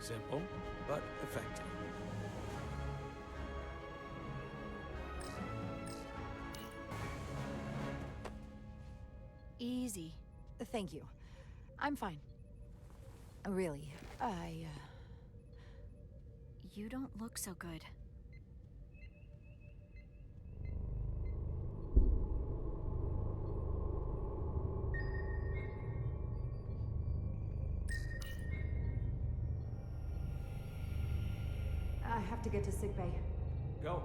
Simple, but effective. Easy. Thank you. I'm fine. Really, You don't look so good. I have to get to sickbay. Go.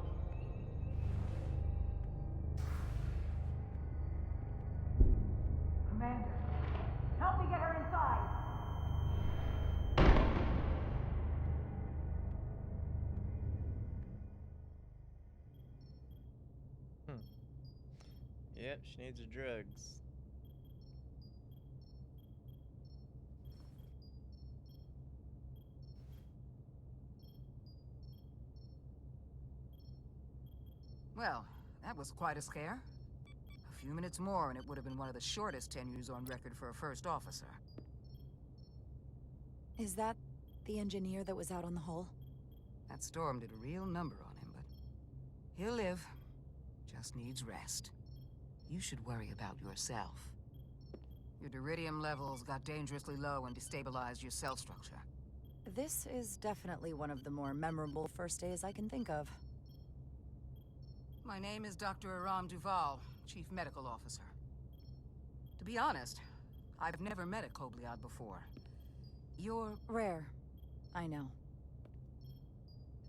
Commander, help me get her inside! Yep, she needs her drugs. Well, that was quite a scare. A few minutes more and it would have been one of the shortest tenures on record for a first officer. Is that the engineer that was out on the hull? That storm did a real number on him, but he'll live. Just needs rest. You should worry about yourself. Your deridium levels got dangerously low and destabilized your cell structure. This is definitely one of the more memorable first days I can think of. My name is Dr. Aram Duval, Chief Medical Officer. To be honest, I've never met a Kobliad before. You're Rare. I know.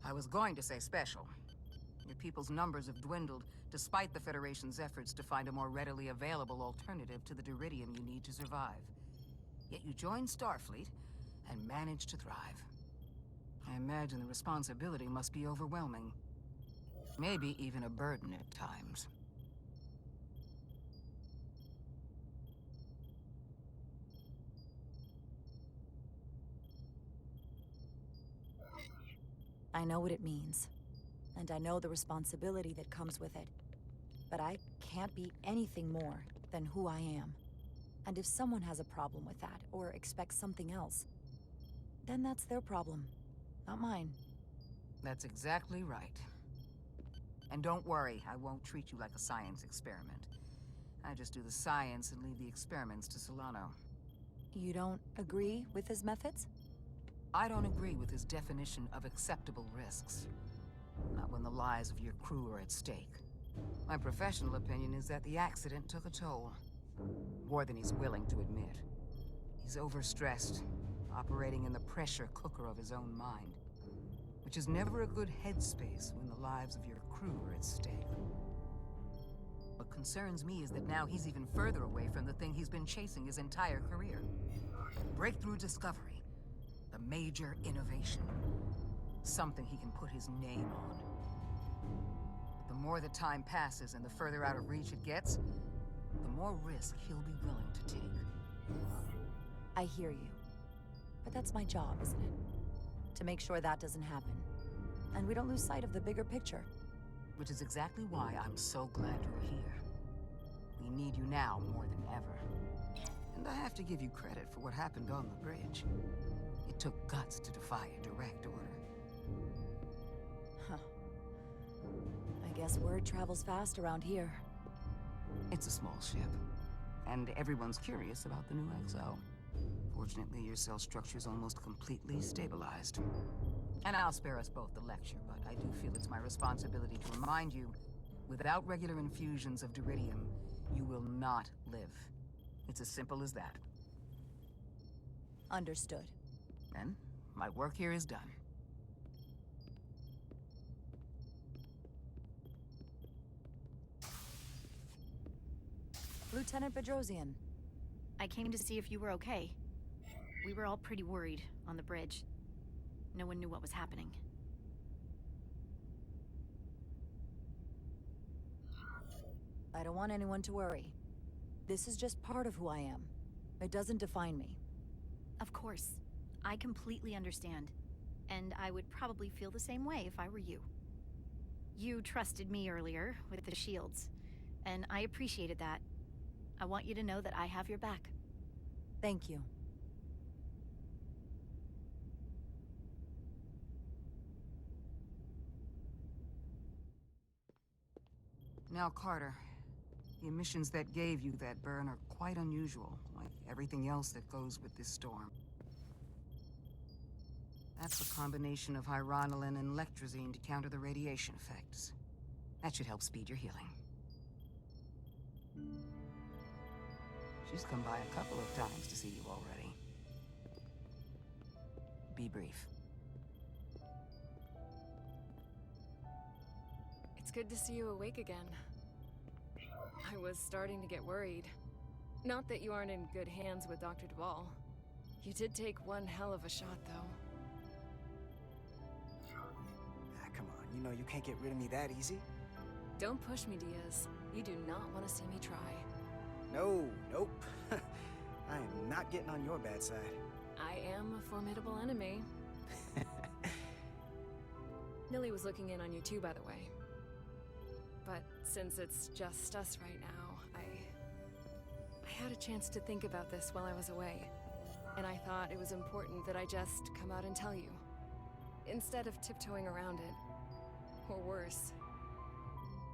I was going to say special. Your people's numbers have dwindled, despite the Federation's efforts to find a more readily available alternative to the deridium you need to survive. Yet you joined Starfleet, and managed to thrive. I imagine the responsibility must be overwhelming. Maybe even a burden at times. I know what it means. And I know the responsibility that comes with it. But I can't be anything more than who I am. And if someone has a problem with that, or expects something else, then that's their problem, not mine. That's exactly right. And don't worry, I won't treat you like a science experiment. I just do the science and leave the experiments to Solano. You don't agree with his methods? I don't agree with his definition of acceptable risks. Not when the lives of your crew are at stake. My professional opinion is that the accident took a toll. More than he's willing to admit. He's overstressed, operating in the pressure cooker of his own mind. Which is never a good headspace when the lives of your crew are at stake. What concerns me is that now he's even further away from the thing he's been chasing his entire career. Breakthrough discovery. The major innovation. Something he can put his name on. But the more the time passes and the further out of reach it gets, the more risk he'll be willing to take. I hear you. But that's my job, isn't it? To make sure that doesn't happen. And we don't lose sight of the bigger picture. Which is exactly why I'm so glad you're here. We need you now more than ever. And I have to give you credit for what happened on the bridge. It took guts to defy a direct order. Huh. I guess word travels fast around here. It's a small ship. And everyone's curious about the new XO. Fortunately, your cell structure's almost completely stabilized. And I'll spare us both the lecture, but I do feel it's my responsibility to remind you, without regular infusions of Duridium, you will not live. It's as simple as that. Understood. Then, my work here is done. Lieutenant Bedrosian. I came to see if you were okay. We were all pretty worried on the bridge. No one knew what was happening. I don't want anyone to worry. This is just part of who I am. It doesn't define me. Of course. I completely understand. And I would probably feel the same way if I were you. You trusted me earlier with the shields, and I appreciated that. I want you to know that I have your back. Thank you. Now, Carter, the emissions that gave you that burn are quite unusual, like everything else that goes with this storm. That's a combination of hyronolin and lectrazine to counter the radiation effects. That should help speed your healing. She's come by a couple of times to see you already. Be brief. It's good to see you awake again. I was starting to get worried. Not that you aren't in good hands with Dr. Duvall. You did take one hell of a shot, though. Ah, come on, you know you can't get rid of me that easy. Don't push me, Diaz. You do not want to see me try. No, nope. I am not getting on your bad side. I am a formidable enemy. Nilly was looking in on you too, by the way. But since it's just us right now, I had a chance to think about this while I was away. And I thought it was important that I just come out and tell you. Instead of tiptoeing around it. Or worse,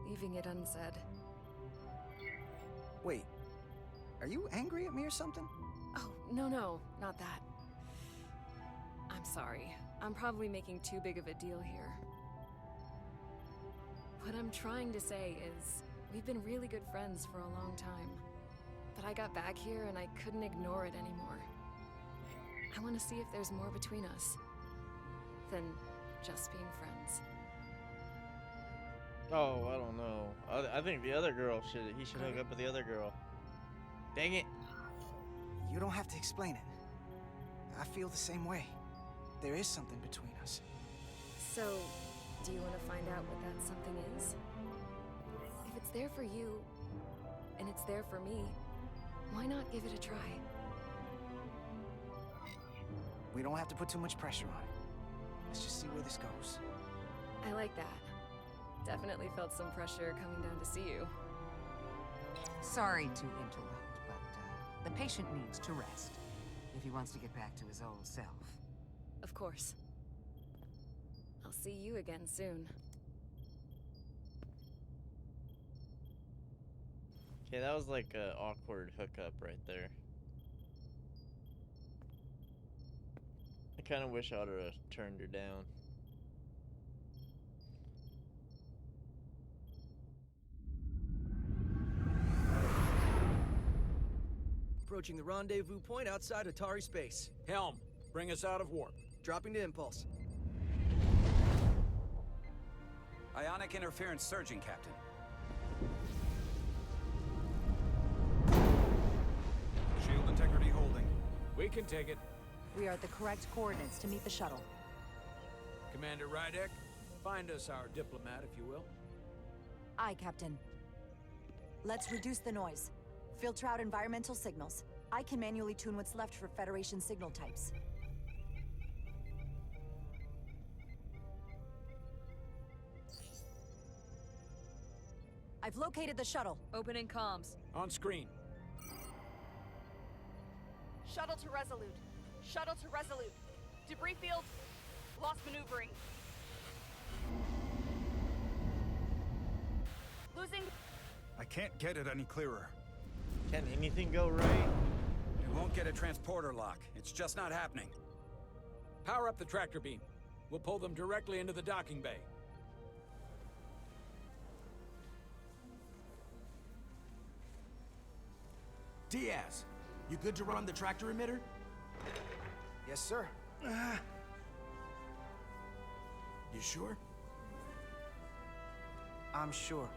leaving it unsaid. Wait, are you angry at me or something? Oh, no, not that. I'm sorry. I'm probably making too big of a deal here. What I'm trying to say is, we've been really good friends for a long time. But I got back here and I couldn't ignore it anymore. I want to see if there's more between us than just being friends. Oh, I don't know. I think the other girl he should hook up with the other girl. Dang it. You don't have to explain it. I feel the same way. There is something between us. So, do you want to find out what that something is? If it's there for you, and it's there for me, why not give it a try? We don't have to put too much pressure on it. Let's just see where this goes. I like that. Definitely felt some pressure coming down to see you. Sorry to interrupt, but The patient needs to rest, if he wants to get back to his old self. Of course. I'll see you again soon. Okay, that was like a awkward hookup right there. I kind of wish I would have turned her down. Approaching the rendezvous point outside Atari space. Helm, bring us out of warp. Dropping to impulse. Ionic interference surging, Captain. Shield integrity holding. We can take it. We are at the correct coordinates to meet the shuttle. Commander Rydek, find us our diplomat, if you will. Aye, Captain. Let's reduce the noise. Filter out environmental signals. I can manually tune what's left for Federation signal types. I've located the shuttle. Opening comms. On screen. Shuttle to Resolute. Shuttle to Resolute. Debris field. Lost maneuvering. Losing. I can't get it any clearer. Can anything go right? You won't get a transporter lock. It's just not happening. Power up the tractor beam. We'll pull them directly into the docking bay. Diaz, you good to run the tractor emitter? Yes, sir. You sure? I'm sure.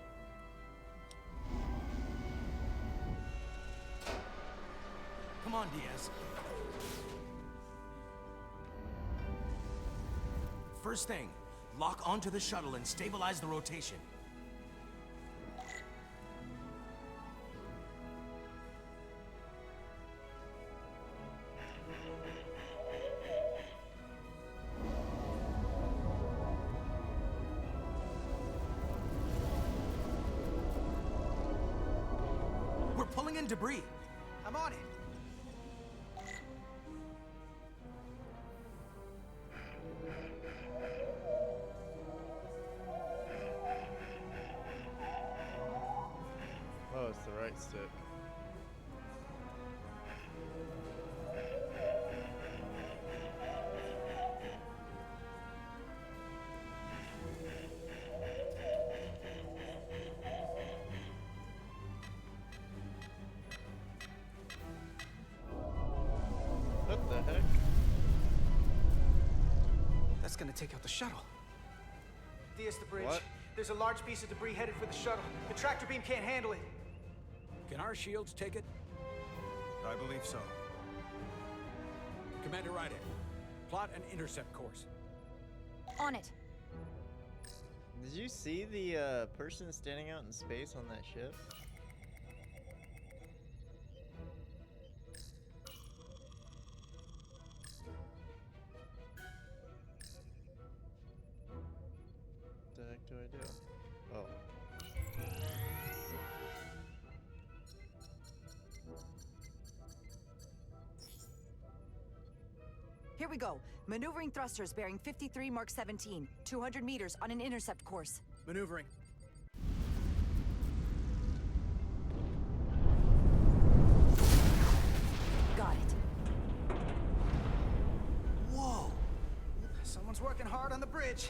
Come on, Diaz. First thing, lock onto the shuttle and stabilize the rotation. We're pulling in debris. I'm on it. Oh, it's the right stick. What the heck? That's gonna take out the shuttle. Diaz, the bridge. What? There's a large piece of debris headed for the shuttle. The tractor beam can't handle it. Can our shields take it? I believe so. Commander Rydek, plot an intercept course. On it. Did you see the person standing out in space on that ship? What the heck do I do? Oh. Here we go. Maneuvering thrusters bearing 53 Mark 17. 200 meters on an intercept course. Maneuvering. Got it. Whoa! Someone's working hard on the bridge.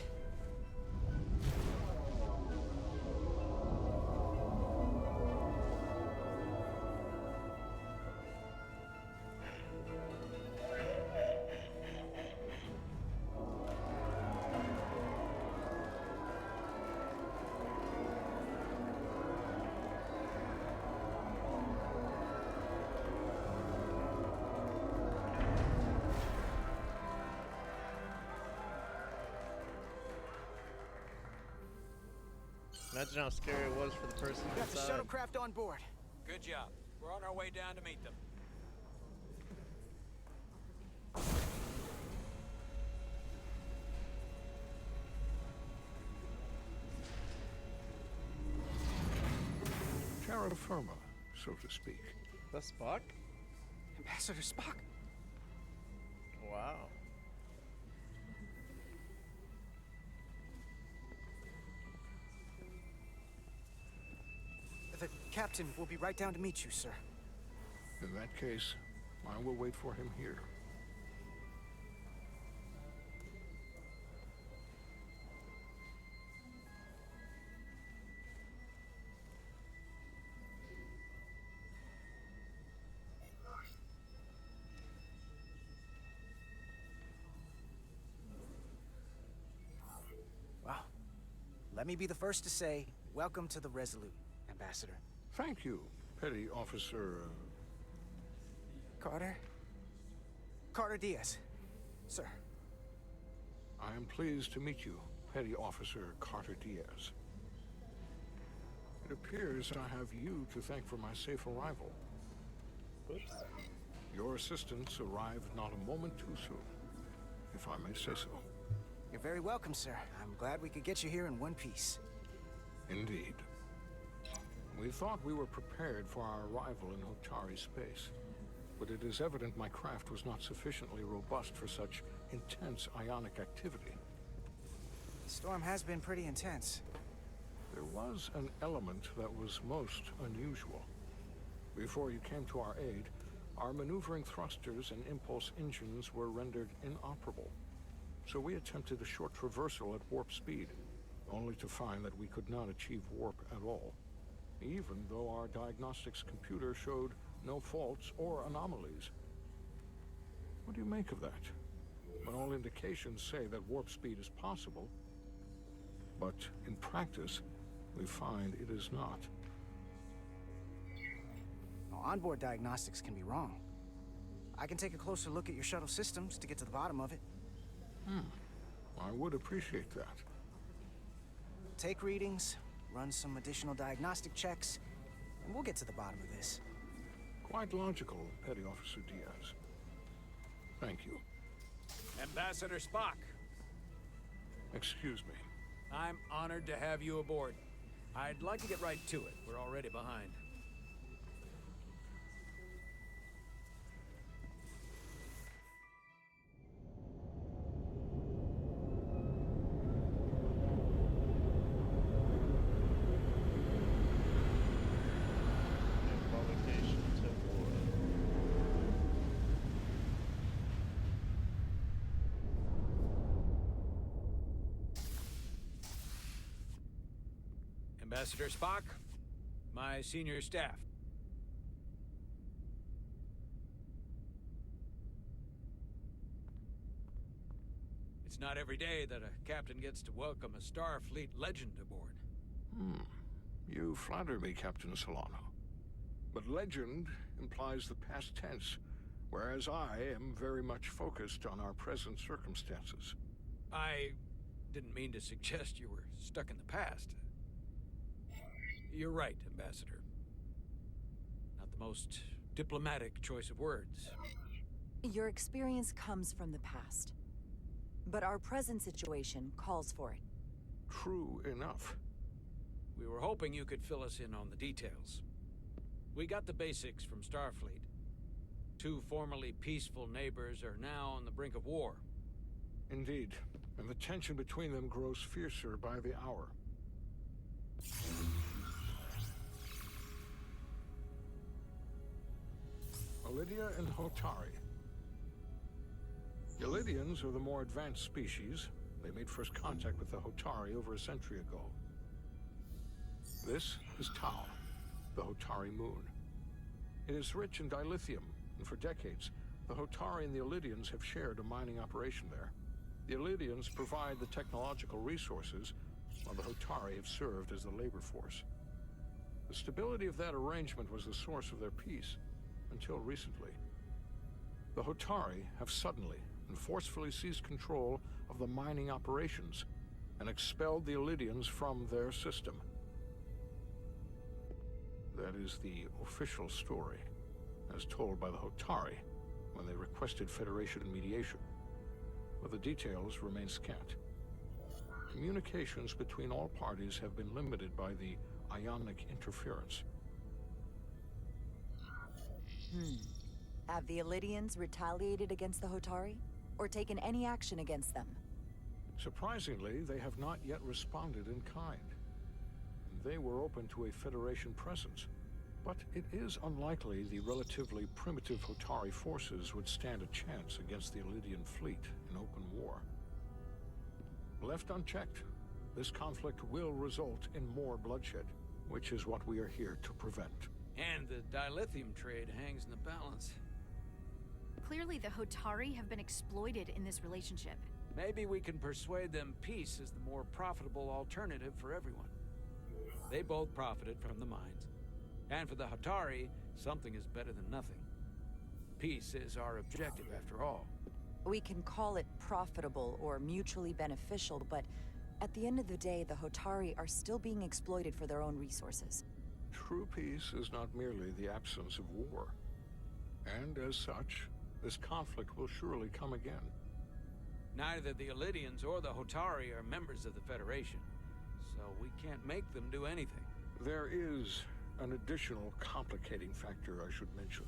Imagine how scary it was for the person We got the inside. shuttlecraft on board. Good job. We're on our way down to meet them. Terra firma, so to speak. The Spock? Ambassador Spock. Wow. The captain will be right down to meet you, sir. In that case, I will wait for him here. Well, let me be the first to say, welcome to the Resolute, Ambassador. Thank you, Petty Officer... Carter? Carter Diaz, sir. I am pleased to meet you, Petty Officer Carter Diaz. It appears I have you to thank for my safe arrival. But your assistance arrived not a moment too soon, if I may say so. You're very welcome, sir. I'm glad we could get you here in one piece. Indeed. We thought we were prepared for our arrival in Hotari space, but it is evident my craft was not sufficiently robust for such intense ionic activity. The storm has been pretty intense. There was an element that was most unusual. Before you came to our aid, our maneuvering thrusters and impulse engines were rendered inoperable. So we attempted a short traversal at warp speed, only to find that we could not achieve warp at all, even though our diagnostics computer showed no faults or anomalies. What do you make of that? When all indications say that warp speed is possible, but in practice, we find it is not. Well, onboard diagnostics can be wrong. I can take a closer look at your shuttle systems to get to the bottom of it. I would appreciate that. Take readings, run some additional diagnostic checks, and we'll get to the bottom of this. Quite logical, Petty Officer Diaz. Thank you. Ambassador Spock. Excuse me. I'm honored to have you aboard. I'd like to get right to it. We're already behind. Ambassador Spock, my senior staff. It's not every day that a captain gets to welcome a Starfleet legend aboard. You flatter me, Captain Solano. But legend implies the past tense, whereas I am very much focused on our present circumstances. I didn't mean to suggest you were stuck in the past. You're right, Ambassador. Not the most diplomatic choice of words. Your experience comes from the past. But our present situation calls for it. True enough. We were hoping you could fill us in on the details. We got the basics from Starfleet. Two formerly peaceful neighbors are now on the brink of war. Indeed, and the tension between them grows fiercer by the hour. Lydia and Hotari. The Lydians are the more advanced species. They made first contact with the Hotari over a century ago. This is Tau, the Hotari moon. It is rich in dilithium, and for decades, the Hotari and the Illydians have shared a mining operation there. The Illydians provide the technological resources, while the Hotari have served as the labor force. The stability of that arrangement was the source of their peace, until recently. The Hotari have suddenly and forcefully seized control of the mining operations and expelled the Illydians from their system. That is the official story, as told by the Hotari when they requested Federation mediation, but the details remain scant. Communications between all parties have been limited by the ionic interference. Have the Illidians retaliated against the Hotari? Or taken any action against them? Surprisingly, they have not yet responded in kind. They were open to a Federation presence, but it is unlikely the relatively primitive Hotari forces would stand a chance against the Illidian fleet in open war. Left unchecked, this conflict will result in more bloodshed, which is what we are here to prevent. And the dilithium trade hangs in the balance. Clearly, the Hotari have been exploited in this relationship. Maybe we can persuade them peace is the more profitable alternative for everyone. They both profited from the mines. And for the Hotari, something is better than nothing. Peace is our objective, after all. We can call it profitable or mutually beneficial, but at the end of the day, the Hotari are still being exploited for their own resources. True peace is not merely the absence of war. And as such, this conflict will surely come again. Neither the Illidians or the Hotari are members of the Federation, so we can't make them do anything. There is an additional complicating factor I should mention.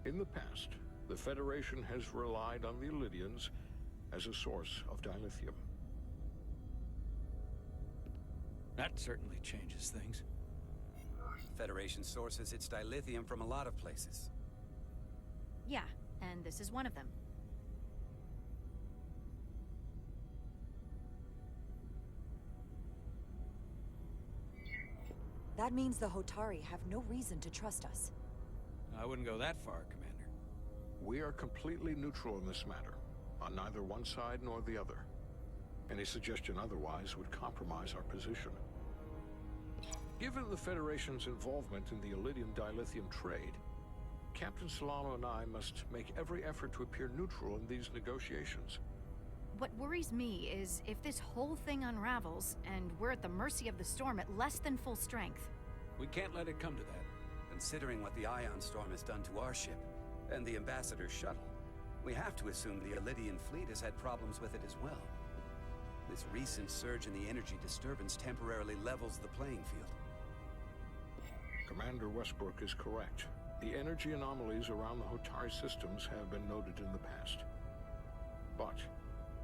In the past, the Federation has relied on the Illidians as a source of dilithium. That certainly changes things. Federation sources its dilithium from a lot of places. Yeah, and this is one of them. That means the Hotari have no reason to trust us. I wouldn't go that far, Commander. We are completely neutral in this matter, on neither one side nor the other. Any suggestion otherwise would compromise our position. Given the Federation's involvement in the Illidian dilithium trade, Captain Solano and I must make every effort to appear neutral in these negotiations. What worries me is if this whole thing unravels, and we're at the mercy of the storm at less than full strength. We can't let it come to that. Considering what the ion storm has done to our ship, and the Ambassador's shuttle, we have to assume the Illidian fleet has had problems with it as well. This recent surge in the energy disturbance temporarily levels the playing field. Commander Westbrook is correct. The energy anomalies around the Hotari systems have been noted in the past. But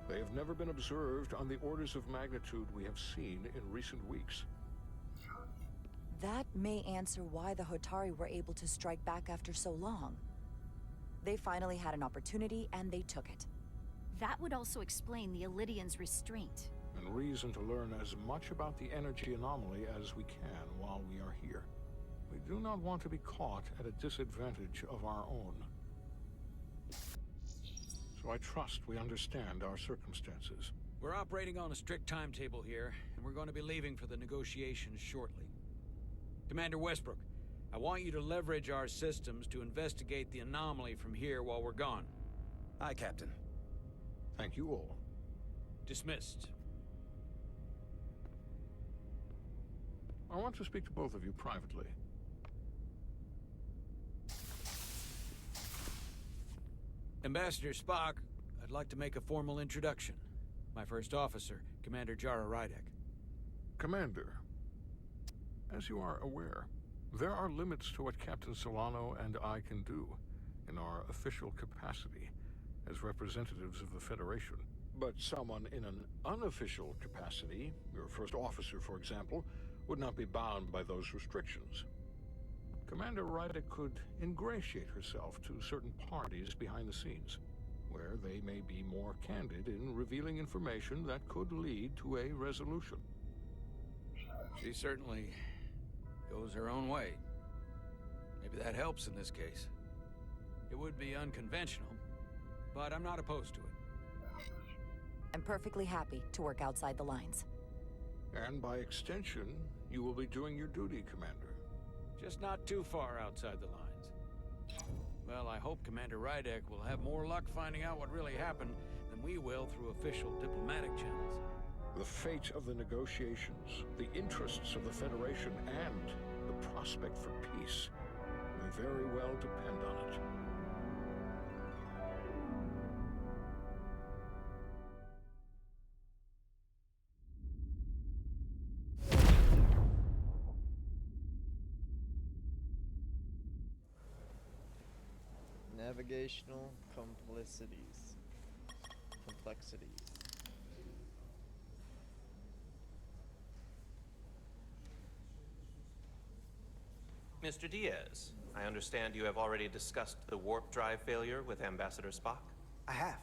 they have never been observed on the orders of magnitude we have seen in recent weeks. That may answer why the Hotari were able to strike back after so long. They finally had an opportunity, and they took it. That would also explain the Illidians' restraint. And reason to learn as much about the energy anomaly as we can while we are here. We do not want to be caught at a disadvantage of our own. So I trust we understand our circumstances. We're operating on a strict timetable here, and we're going to be leaving for the negotiations shortly. Commander Westbrook, I want you to leverage our systems to investigate the anomaly from here while we're gone. Aye, Captain. Thank you all. Dismissed. I want to speak to both of you privately. Ambassador Spock, I'd like to make a formal introduction. My first officer, Commander Jara Rydek. Commander, as you are aware, there are limits to what Captain Solano and I can do in our official capacity as representatives of the Federation. But someone in an unofficial capacity, your first officer, for example, would not be bound by those restrictions. Commander Rydek could ingratiate herself to certain parties behind the scenes, where they may be more candid in revealing information that could lead to a resolution. She certainly goes her own way. Maybe that helps in this case. It would be unconventional, but I'm not opposed to it. I'm perfectly happy to work outside the lines. And by extension, you will be doing your duty, Commander. Just not too far outside the lines. Well, I hope Commander Rydek will have more luck finding out what really happened than we will through official diplomatic channels. The fate of the negotiations, the interests of the Federation, and the prospect for peace may very well depend on it. Navigational complexities. Mr. Diaz, I understand you have already discussed the warp drive failure with Ambassador Spock? I have.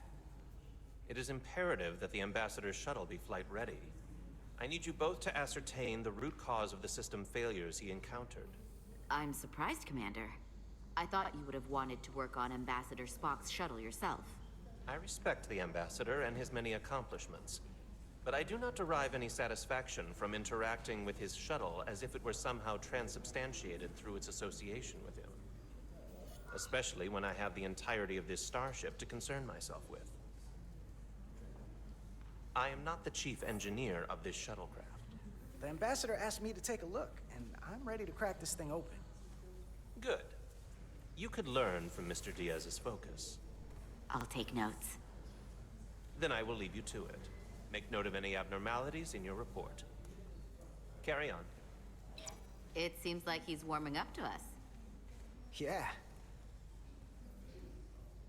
It is imperative that the Ambassador's shuttle be flight ready. I need you both to ascertain the root cause of the system failures he encountered. I'm surprised, Commander. I thought you would have wanted to work on Ambassador Spock's shuttle yourself. I respect the Ambassador and his many accomplishments, but I do not derive any satisfaction from interacting with his shuttle as if it were somehow transubstantiated through its association with him. Especially when I have the entirety of this starship to concern myself with. I am not the chief engineer of this shuttlecraft. The Ambassador asked me to take a look, and I'm ready to crack this thing open. Good. You could learn from Mr. Diaz's focus. I'll take notes. Then I will leave you to it. Make note of any abnormalities in your report. Carry on. It seems like he's warming up to us. Yeah.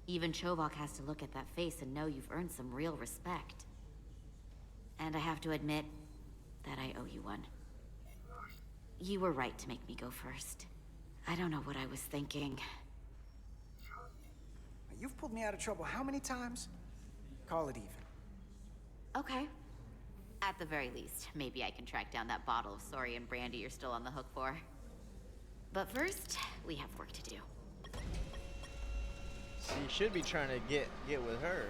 Even Chovok has to look at that face and know you've earned some real respect. And I have to admit that I owe you one. You were right to make me go first. I don't know what I was thinking. You've pulled me out of trouble how many times? Call it even. Okay. At the very least, maybe I can track down that bottle of Saurian brandy you're still on the hook for. But first, we have work to do. So you should be trying to get with her.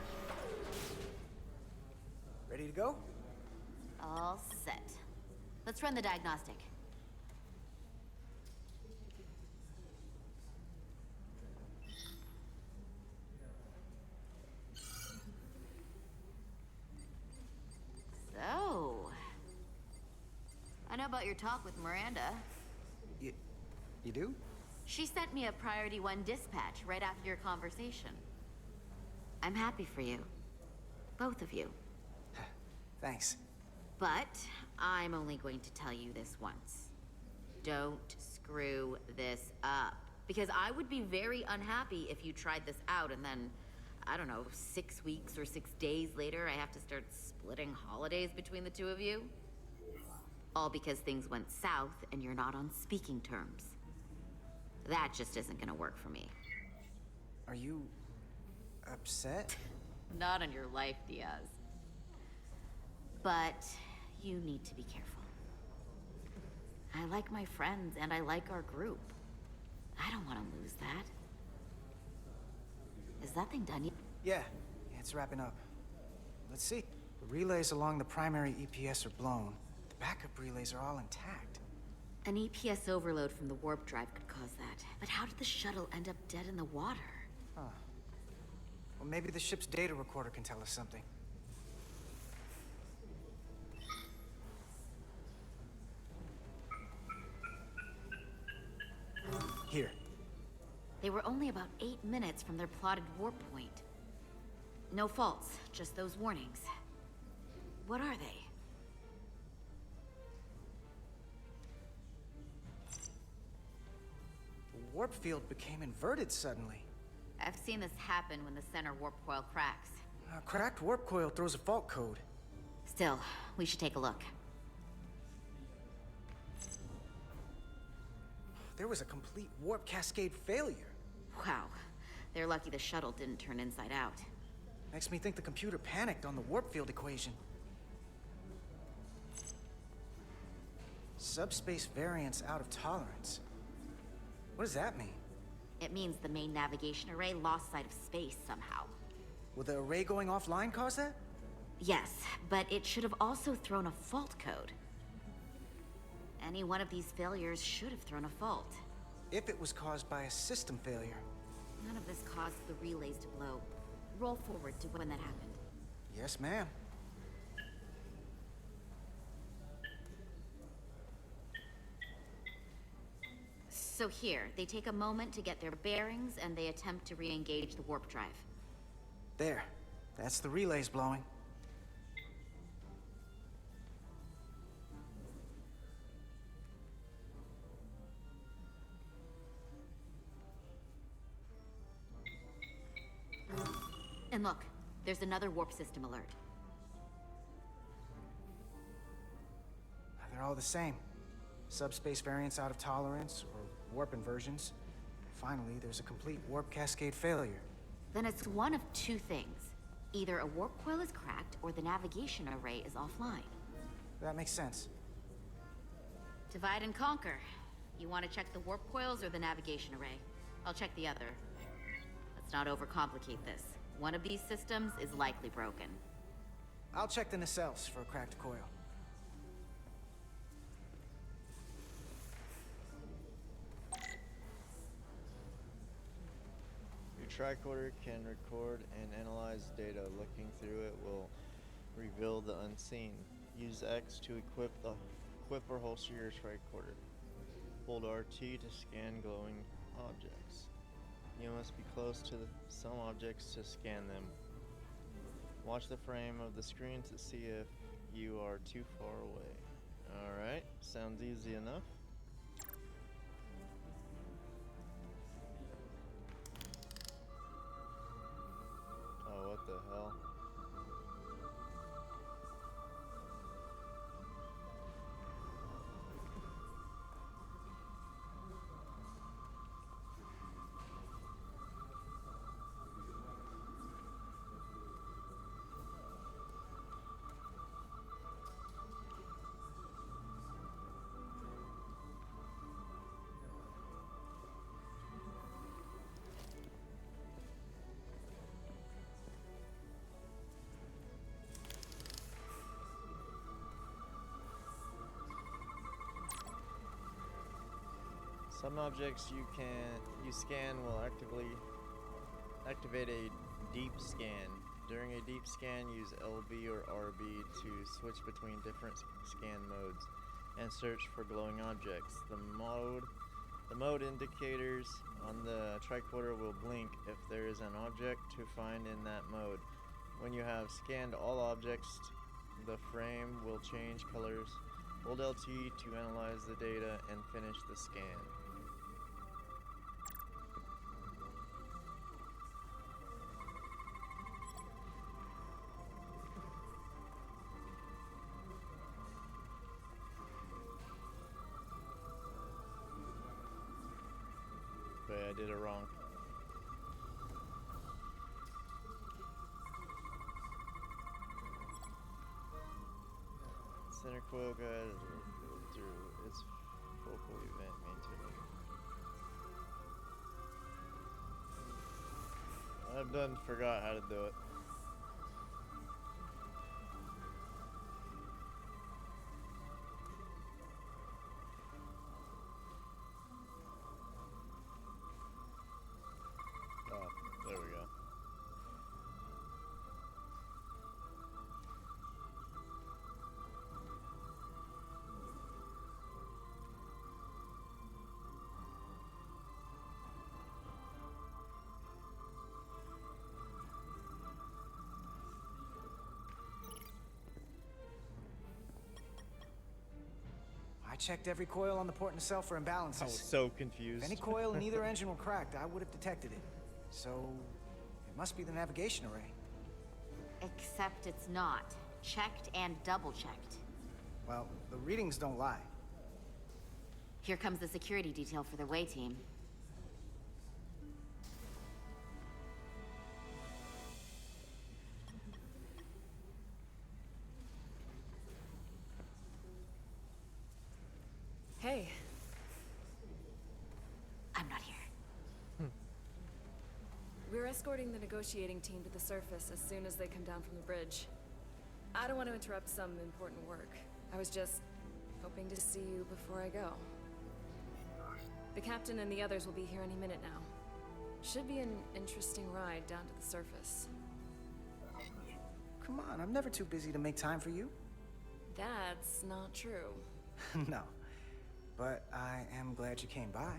Ready to go? All set. Let's run the diagnostic. So, I know about your talk with Miranda. You do? She sent me a Priority 1 dispatch right after your conversation. I'm happy for you. Both of you. Thanks. But I'm only going to tell you this once. Don't screw this up. Because I would be very unhappy if you tried this out and then, I don't know, 6 weeks or 6 days later, I have to start splitting holidays between the two of you. All because things went south and you're not on speaking terms. That just isn't gonna work for me. Are you upset? Not on your life, Diaz. But you need to be careful. I like my friends and I like our group. I don't want to lose that. Is that thing done yet? Yeah, it's wrapping up. Let's see. The relays along the primary EPS are blown. The backup relays are all intact. An EPS overload from the warp drive could cause that. But how did the shuttle end up dead in the water? Huh. Well, maybe the ship's data recorder can tell us something. Here. They were only about 8 minutes from their plotted warp point. No faults, just those warnings. What are they? The warp field became inverted suddenly. I've seen this happen when the center warp coil cracks. A cracked warp coil throws a fault code. Still, we should take a look. There was a complete warp cascade failure. Wow. They're lucky the shuttle didn't turn inside out. Makes me think the computer panicked on the warp field equation. Subspace variance out of tolerance. What does that mean? It means the main navigation array lost sight of space somehow. Will the array going offline cause that? Yes, but it should have also thrown a fault code. Any one of these failures should have thrown a fault. If it was caused by a system failure. None of this caused the relays to blow. Roll forward to when that happened. Yes, ma'am. So here, they take a moment to get their bearings and they attempt to re-engage the warp drive. There. That's the relays blowing. And look, there's another warp system alert. They're all the same. Subspace variants out of tolerance, or warp inversions. Finally, there's a complete warp cascade failure. Then it's one of two things. Either a warp coil is cracked, or the navigation array is offline. That makes sense. Divide and conquer. You want to check the warp coils or the navigation array? I'll check the other. Let's not overcomplicate this. One of these systems is likely broken. I'll check the nacelles for a cracked coil. Your tricorder can record and analyze data. Looking through it will reveal the unseen. Use X to equip or holster your tricorder. Hold RT to scan glowing objects. You must be close to some objects to scan them. Watch the frame of the screen to see if you are too far away. Alright, sounds easy enough. Oh, what the hell? Some objects you scan will activate a deep scan. During a deep scan, use LB or RB to switch between different scan modes and search for glowing objects. The mode indicators on the tricorder will blink if there is an object to find in that mode. When you have scanned all objects, the frame will change colors. Hold LT to analyze the data and finish the scan. But I did it wrong. Center coil guide through its focal event maintaining. I've done forgot how to do it. Oh, there we go. I checked every coil on the port nacelle for imbalances. I was so confused. If any coil in either engine were cracked, I would have detected it. So, it must be the navigation array. Except it's not. Checked and double-checked. Well, the readings don't lie. Here comes the security detail for the way team. Hey. I'm not here. We're escorting the negotiating team to the surface as soon as they come down from the bridge. I don't want to interrupt some important work. I was just hoping to see you before I go. The captain and the others will be here any minute now. Should be an interesting ride down to the surface. Come on, I'm never too busy to make time for you. That's not true. No. But I am glad you came by.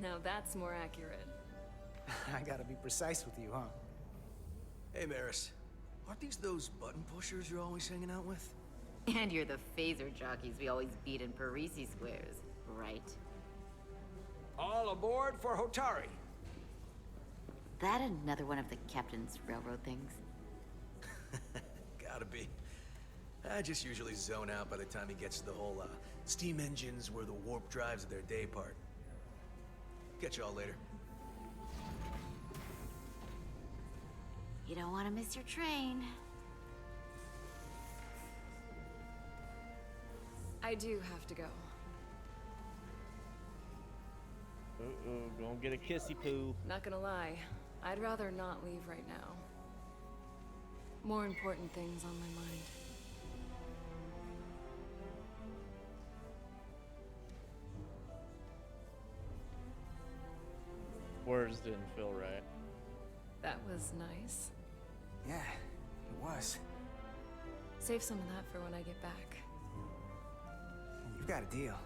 No, that's more accurate. I gotta be precise with you, huh? Hey, Maris. Aren't these those button pushers you're always hanging out with? And you're the phaser jockeys we always beat in Parisi squares, right? All aboard for Hotari. that another one of the captain's railroad things? Gotta be. I just usually zone out by the time he gets to the whole, steam engines were the warp drives of their day part. Catch y'all later. You don't want to miss your train. I do have to go. Uh-oh, gonna get a kissy poo. Not gonna lie, I'd rather not leave right now. More important things on my mind. Words didn't feel right. That was nice. Yeah, it was. Save some of that for when I get back. You've got a deal.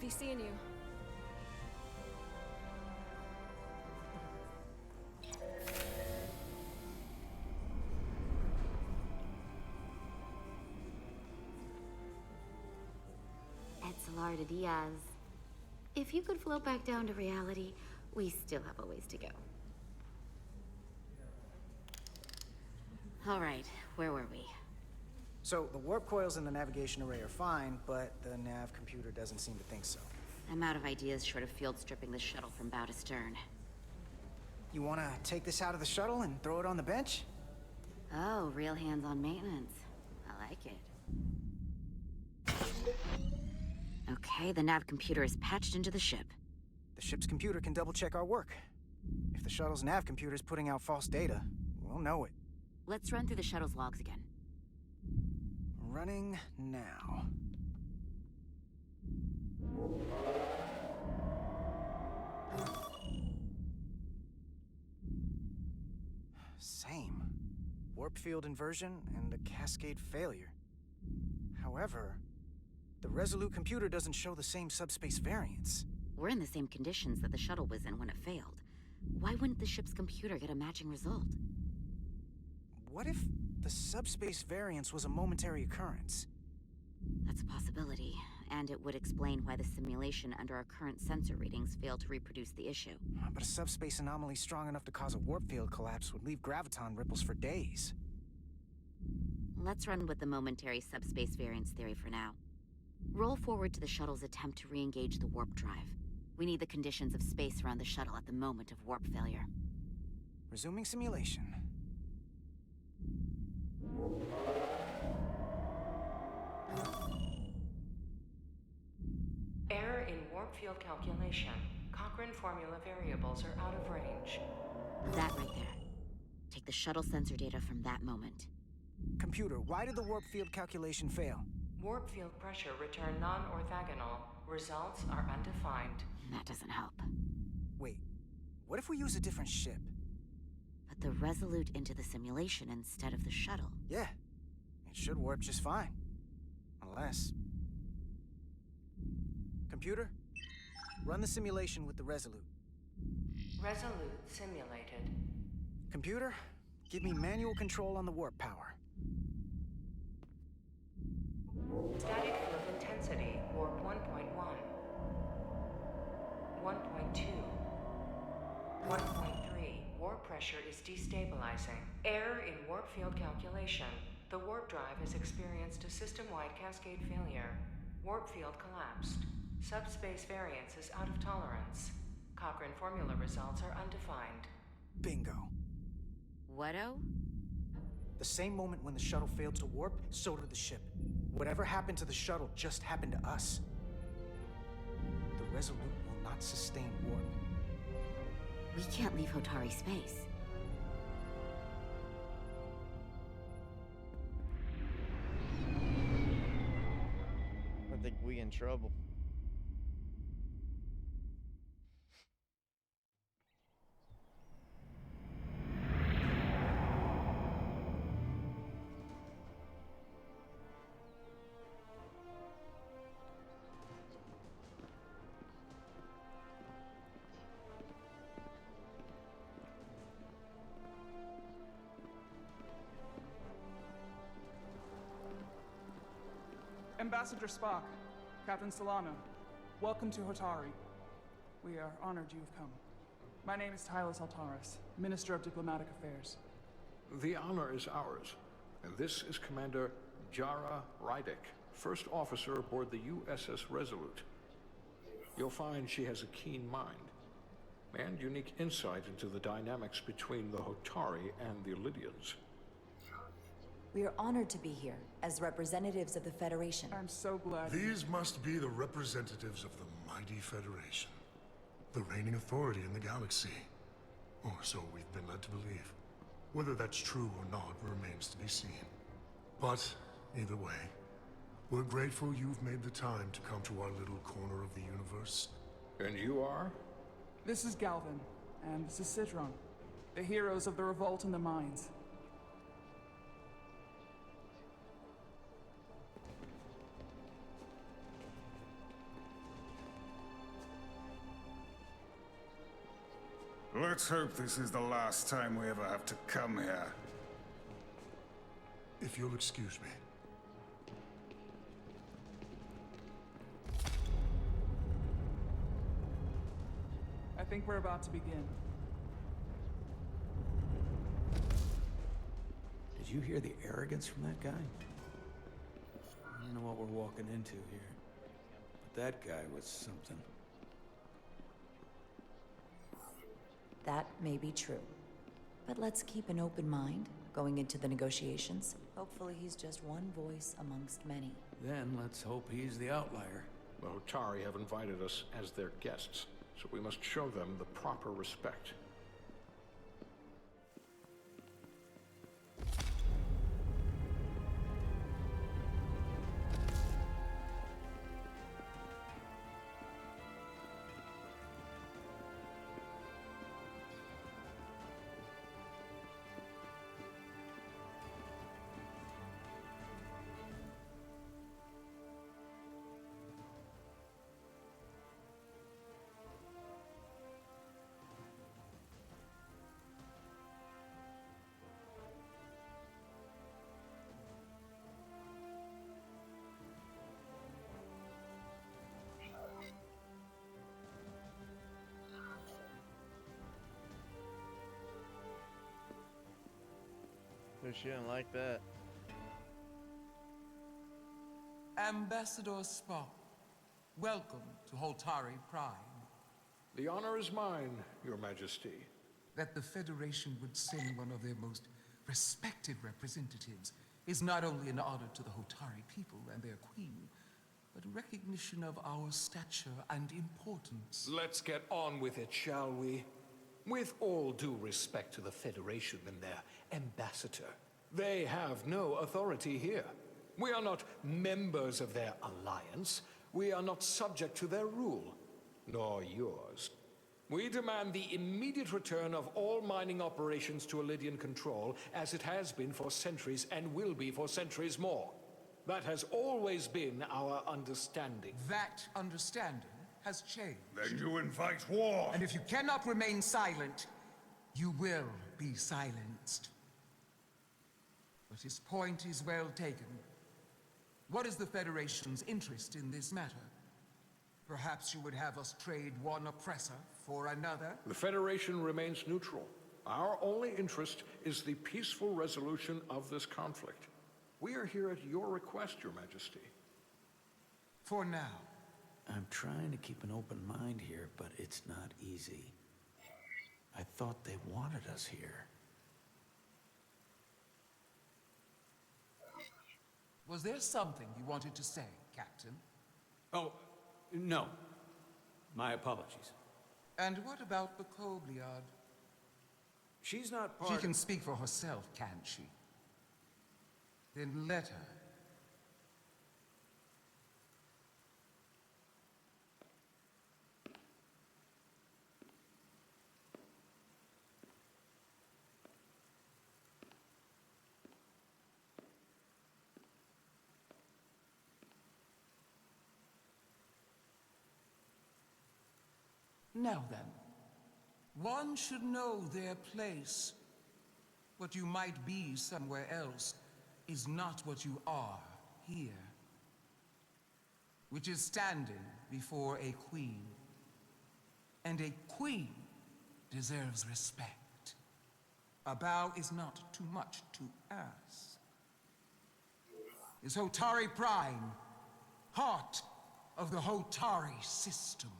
Be seeing you. Etzelarda Diaz. If you could float back down to reality, we still have a ways to go. All right, where were we? So, the warp coils in the navigation array are fine, but the nav computer doesn't seem to think so. I'm out of ideas short of field stripping the shuttle from bow to stern. You wanna take this out of the shuttle and throw it on the bench? Oh, real hands-on maintenance. I like it. Okay, the nav computer is patched into the ship. The ship's computer can double-check our work. If the shuttle's nav computer is putting out false data, we'll know it. Let's run through the shuttle's logs again. Running now. Same. Warp field inversion and a cascade failure. However, the Resolute computer doesn't show the same subspace variance. We're in the same conditions that the shuttle was in when it failed. Why wouldn't the ship's computer get a matching result? What if the subspace variance was a momentary occurrence? That's a possibility, and it would explain why the simulation under our current sensor readings failed to reproduce the issue. But a subspace anomaly strong enough to cause a warp field collapse would leave graviton ripples for days. Let's run with the momentary subspace variance theory for now. Roll forward to the shuttle's attempt to re-engage the warp drive. We need the conditions of space around the shuttle at the moment of warp failure. Resuming simulation. Error in warp field calculation. Cochrane formula variables are out of range. That right there. Take the shuttle sensor data from that moment. Computer, why did the warp field calculation fail? Warp field pressure returned non-orthogonal. Results are undefined. That doesn't help. Wait, what if we use a different ship? Put the Resolute into the simulation instead of the shuttle. Yeah, it should warp just fine. Unless... Computer, run the simulation with the Resolute. Resolute simulated. Computer, give me manual control on the warp power. Static field intensity, warp 1.1. 1.2. 1.3. Warp pressure is destabilizing. Error in warp field calculation. The warp drive has experienced a system-wide cascade failure. Warp field collapsed. Subspace variance is out of tolerance. Cochrane formula results are undefined. Bingo. What-o? The same moment when the shuttle failed to warp, so did the ship. Whatever happened to the shuttle just happened to us. The Resolute will not sustain warp. We can't leave Hotari space. I think we in trouble. Ambassador Spock, Captain Solano. Welcome to Hotari. We are honored you have come. My name is Tylos Altaris, Minister of Diplomatic Affairs. The honor is ours, and this is Commander Jara Rydick, first officer aboard the USS Resolute. You'll find she has a keen mind, and unique insight into the dynamics between the Hotari and the Lydians. We are honored to be here, as representatives of the Federation. I'm so glad. These must be the representatives of the mighty Federation. The reigning authority in the galaxy. Or so we've been led to believe. Whether that's true or not remains to be seen. But, either way, we're grateful you've made the time to come to our little corner of the universe. And you are? This is Galvin, and this is Citron, the heroes of the revolt in the mines. Let's hope this is the last time we ever have to come here. If you'll excuse me. I think we're about to begin. Did you hear the arrogance from that guy? I don't know what we're walking into here. But that guy was something. That may be true. But let's keep an open mind going into the negotiations. Hopefully he's just one voice amongst many. Then let's hope he's the outlier. The Hotari have invited us as their guests, so we must show them the proper respect. So she didn't like that. Ambassador Spock, welcome to Holtari Prime. The honor is mine, Your Majesty. That the Federation would send one of their most respected representatives is not only an honor to the Hotari people and their queen, but a recognition of our stature and importance. Let's get on with it, shall we? With all due respect to the Federation and their ambassador, they have no authority here. We are not members of their alliance. We are not subject to their rule, nor yours. We demand the immediate return of all mining operations to Lydian control, as it has been for centuries and will be for centuries more. That has always been our understanding. That understanding has changed. Then you invite war! And if you cannot remain silent, you will be silenced. But his point is well taken. What is the Federation's interest in this matter? Perhaps you would have us trade one oppressor for another? The Federation remains neutral. Our only interest is the peaceful resolution of this conflict. We are here at your request, Your Majesty. For now. I'm trying to keep an open mind here, but it's not easy. I thought they wanted us here. Was there something you wanted to say, Captain? Oh, no. My apologies. And what about the Kobliad? She's not part She can speak for herself, can't she? Then let her. Now then, one should know their place. What you might be somewhere else is not what you are here. which is standing before a queen. And a queen deserves respect. A bow is not too much to ask. Is Hotari Prime, heart of the Hotari system?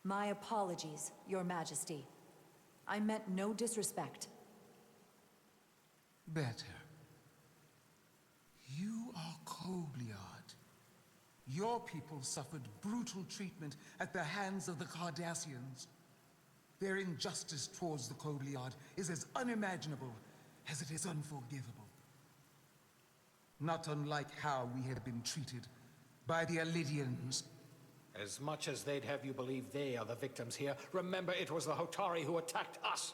My apologies, Your Majesty. I meant no disrespect. Better. You are Kobliad. Your people suffered brutal treatment at the hands of the Cardassians. Their injustice towards the Kobliad is as unimaginable as it is unforgivable. Not unlike how we have been treated by the Elidians. As much as they'd have you believe they are the victims here, remember it was the Hotari who attacked us.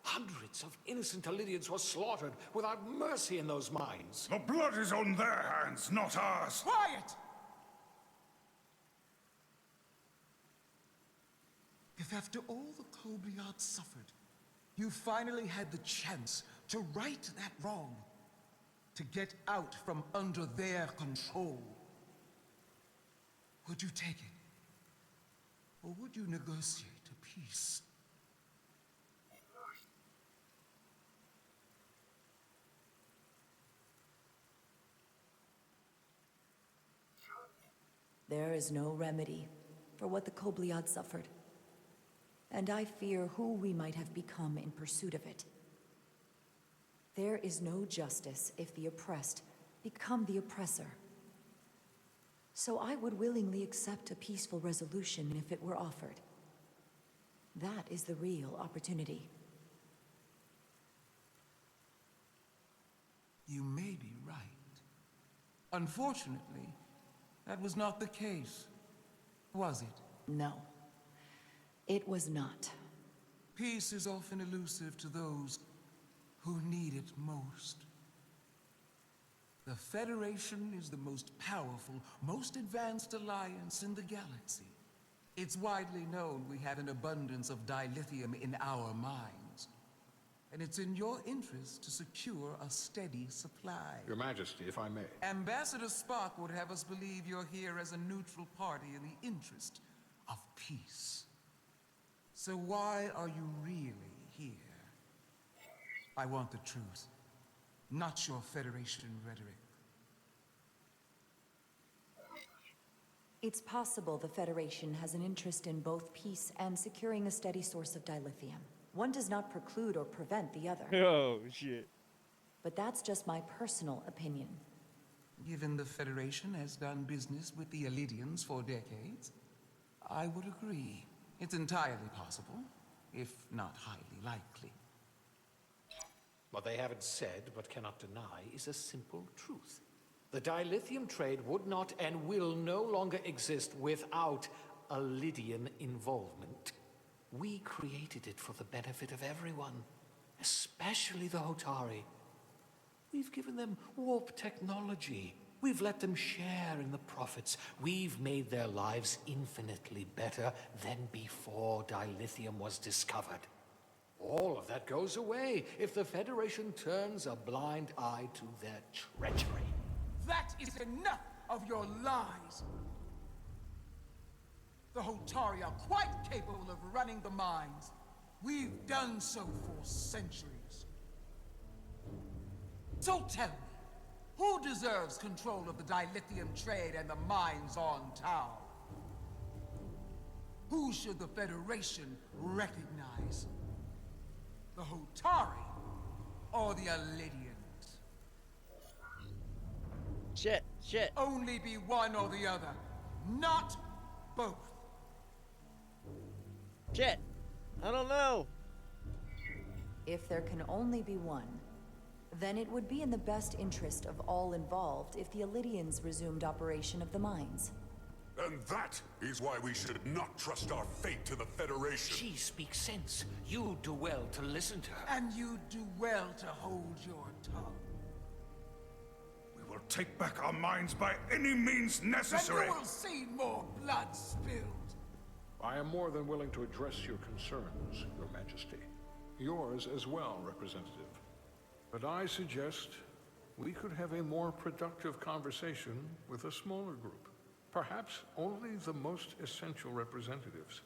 Hundreds of innocent Elidians were slaughtered without mercy in those mines. The blood is on their hands, not ours. Quiet! If after all the Kobliad suffered, you finally had the chance to right that wrong, to get out from under their control, would you take it? Or would you negotiate a peace? There is no remedy for what the Kobliad suffered. And I fear who we might have become in pursuit of it. There is no justice if the oppressed become the oppressor. So I would willingly accept a peaceful resolution if it were offered. That is the real opportunity. You may be right. Unfortunately, that was not the case, was it? No, it was not. Peace is often elusive to those who need it most. The Federation is the most powerful, most advanced alliance in the galaxy. It's widely known we have an abundance of dilithium in our mines. And it's in your interest to secure a steady supply. Your Majesty, if I may. Ambassador Spock would have us believe you're here as a neutral party in the interest of peace. So why are you really here? I want the truth, not your Federation rhetoric. It's possible the Federation has an interest in both peace and securing a steady source of dilithium. One does not preclude or prevent the other. Oh, shit. But that's just my personal opinion. Given the Federation has done business with the Elidians for decades, I would agree. It's entirely possible, if not highly likely. What they haven't said, but cannot deny, is a simple truth. The dilithium trade would not and will no longer exist without Elidian involvement. We created it for the benefit of everyone, especially the Hotari. We've given them warp technology. We've let them share in the profits. We've made their lives infinitely better than before dilithium was discovered. All of that goes away if the Federation turns a blind eye to their treachery. That is enough of your lies! The Hotari are quite capable of running the mines. We've done so for centuries. So tell me, who deserves control of the dilithium trade and the mines on Tau? Who should the Federation recognize? The Hotari or the Elidians? Shit. Only be one or the other, not both. Shit. I don't know. If there can only be one, then it would be in the best interest of all involved if the Elidians resumed operation of the mines. And that is why we should not trust our fate to the Federation. She speaks sense. You do well to listen to her. And you do well to hold your tongue. We will take back our minds by any means necessary. And you will see more blood spilled. I am more than willing to address your concerns, Your Majesty. Yours as well, Representative. But I suggest we could have a more productive conversation with a smaller group. Perhaps only the most essential representatives.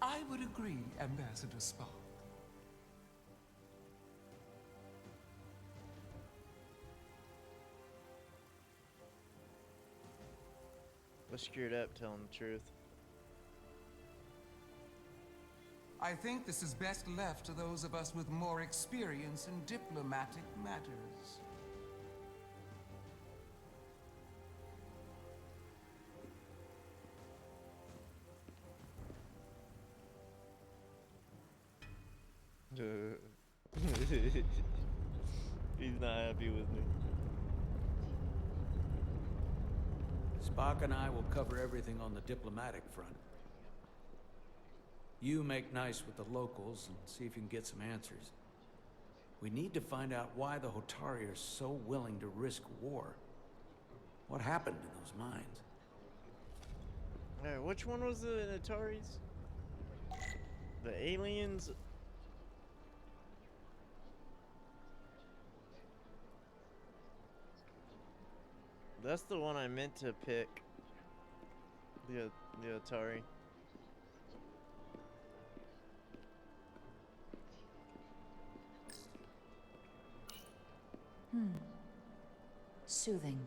I would agree, Ambassador Spock. Was screwed up telling the truth. I think this is best left to those of us with more experience in diplomatic matters. He's not happy with me. Spock and I will cover everything on the diplomatic front. You make nice with the locals and see if you can get some answers. We need to find out why the Hotari are so willing to risk war. What happened to those mines? Alright, which one was the Ataris? The aliens? That's the one I meant to pick. The Atari. Soothing.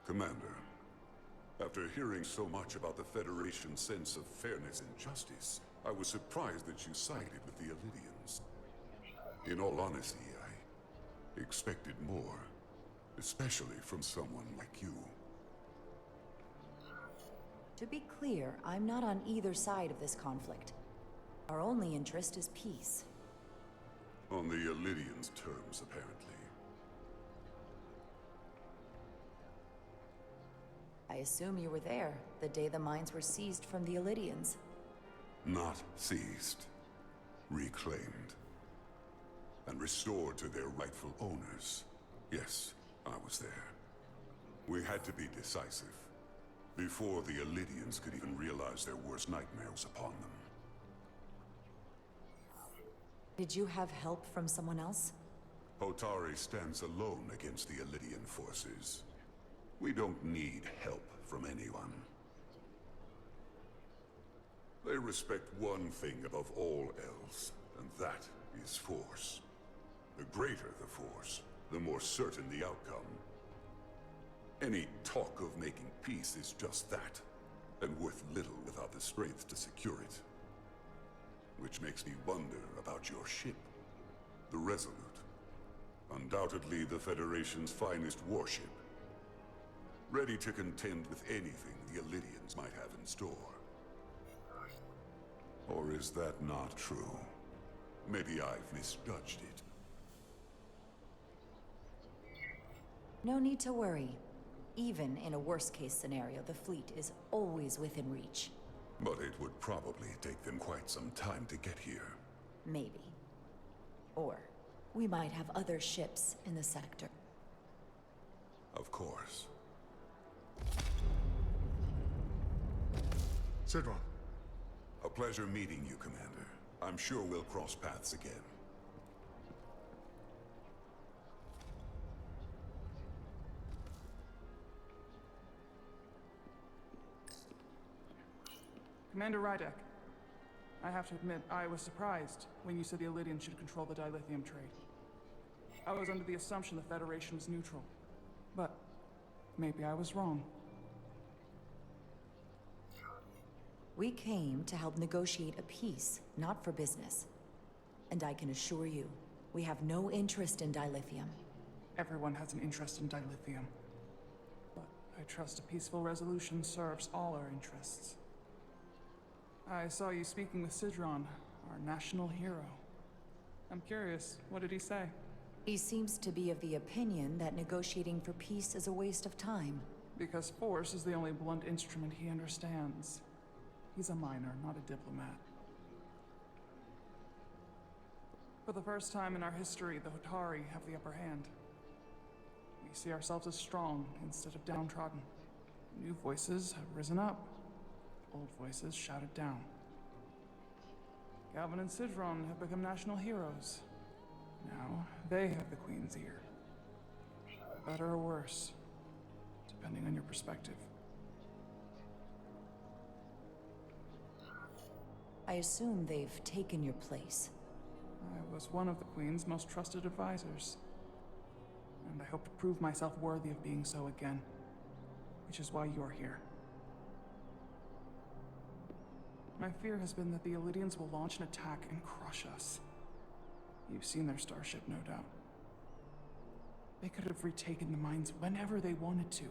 Commander, after hearing so much about the Federation's sense of fairness and justice, I was surprised that you sided with the Illidians. In all honesty, I expected more, especially from someone like you. To be clear, I'm not on either side of this conflict. Our only interest is peace. On the Illidians' terms, apparently. I assume you were there, the day the mines were seized from the Illidians. Not seized. Reclaimed. And restored to their rightful owners. Yes, I was there. We had to be decisive. Before the Illidians could even realize their worst nightmares upon them. Did you have help from someone else? Hotari stands alone against the Illidian forces. We don't need help from anyone. They respect one thing above all else, and that is force. The greater the force, the more certain the outcome. Any talk of making peace is just that, and worth little without the strength to secure it. Which makes me wonder about your ship, the Resolute. Undoubtedly the Federation's finest warship. Ready to contend with anything the Illidians might have in store. Or is that not true? Maybe I've misjudged it. No need to worry. Even in a worst-case scenario, the fleet is always within reach. But it would probably take them quite some time to get here. Maybe. Or we might have other ships in the sector. Of course. Sidron. A pleasure meeting you, Commander. I'm sure we'll cross paths again. Commander Rydek, I have to admit, I was surprised when you said the Illidians should control the dilithium trade. I was under the assumption the Federation was neutral. But maybe I was wrong. We came to help negotiate a peace, not for business. And I can assure you, we have no interest in dilithium. Everyone has an interest in dilithium. But I trust a peaceful resolution serves all our interests. I saw you speaking with Sidron, our national hero. I'm curious, what did he say? He seems to be of the opinion that negotiating for peace is a waste of time. Because force is the only blunt instrument he understands. He's a miner, not a diplomat. For the first time in our history, the Hotari have the upper hand. We see ourselves as strong instead of downtrodden. New voices have risen up. Old voices shouted down. Galvin and Sidron have become national heroes. Now they have the Queen's ear. Better or worse, depending on your perspective. I assume they've taken your place. I was one of the Queen's most trusted advisors. And I hope to prove myself worthy of being so again. Which is why you're here. My fear has been that the Illidians will launch an attack and crush us. You've seen their starship, no doubt. They could have retaken the mines whenever they wanted to,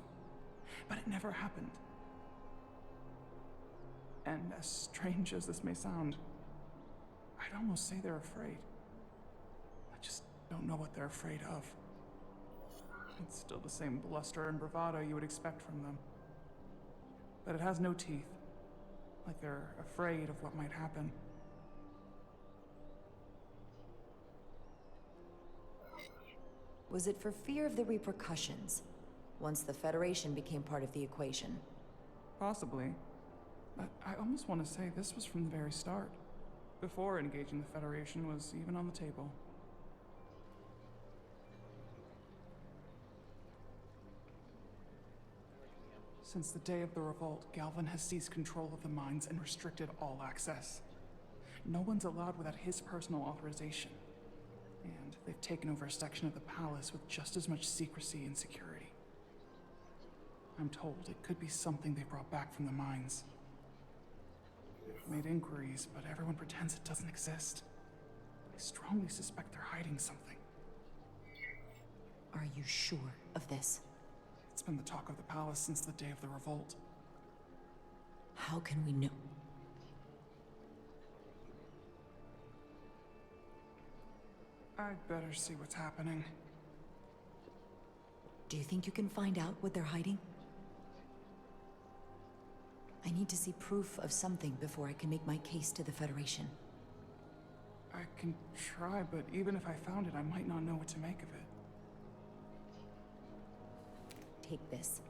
but it never happened. And as strange as this may sound, I'd almost say they're afraid. I just don't know what they're afraid of. It's still the same bluster and bravado you would expect from them. But it has no teeth, like they're afraid of what might happen. Was it for fear of the repercussions, once the Federation became part of the equation? Possibly. But I almost want to say this was from the very start, before engaging the Federation was even on the table. Since the day of the revolt, Galvin has seized control of the mines and restricted all access. No one's allowed without his personal authorization. And they've taken over a section of the palace with just as much secrecy and security. I'm told it could be something they brought back from the mines. I've made inquiries, but everyone pretends it doesn't exist. I strongly suspect they're hiding something. Are you sure of this? It's been the talk of the palace since the day of the revolt. How can we know? I'd better see what's happening. Do you think you can find out what they're hiding? I need to see proof of something before I can make my case to the Federation. I can try, but even if I found it, I might not know what to make of it. Take this.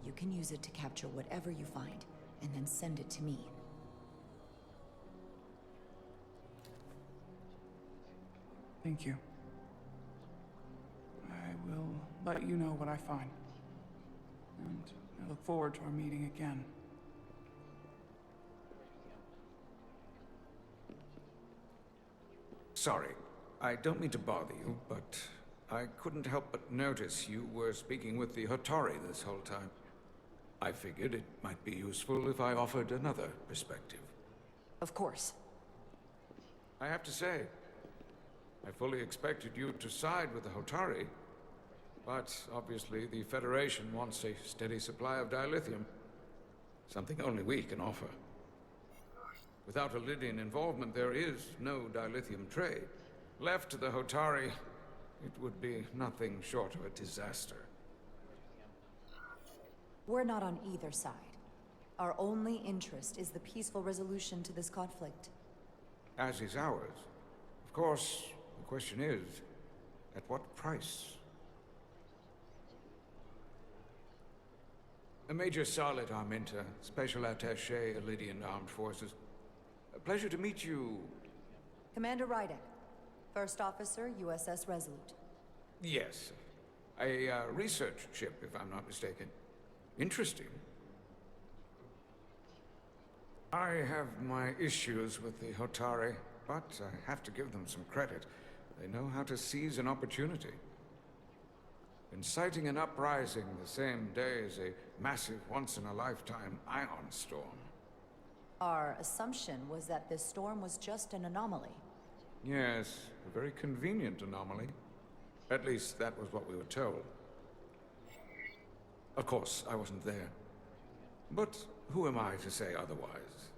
You can use it to capture whatever you find, and then send it to me. Thank you. I will let you know what I find. And I look forward to our meeting again. Sorry, I don't mean to bother you, but I couldn't help but notice you were speaking with the Hotari this whole time. I figured it might be useful if I offered another perspective. Of course. I have to say, I fully expected you to side with the Hotari, but obviously the Federation wants a steady supply of dilithium. Something only we can offer. Without Illidian involvement, there is no dilithium trade. Left to the Hotari, it would be nothing short of a disaster. We're not on either side. Our only interest is the peaceful resolution to this conflict. As is ours. Of course, the question is, at what price? Major Solid Arminta, Special Attaché, Illidian Armed Forces. A pleasure to meet you. Commander Rydek, First Officer, USS Resolute. Yes. A research ship, if I'm not mistaken. Interesting. I have my issues with the Hotari, but I have to give them some credit. They know how to seize an opportunity. Inciting an uprising the same day as a massive, once-in-a-lifetime ion storm. Our assumption was that this storm was just an anomaly. Yes, a very convenient anomaly. At least that was what we were told. Of course, I wasn't there. But who am I to say otherwise?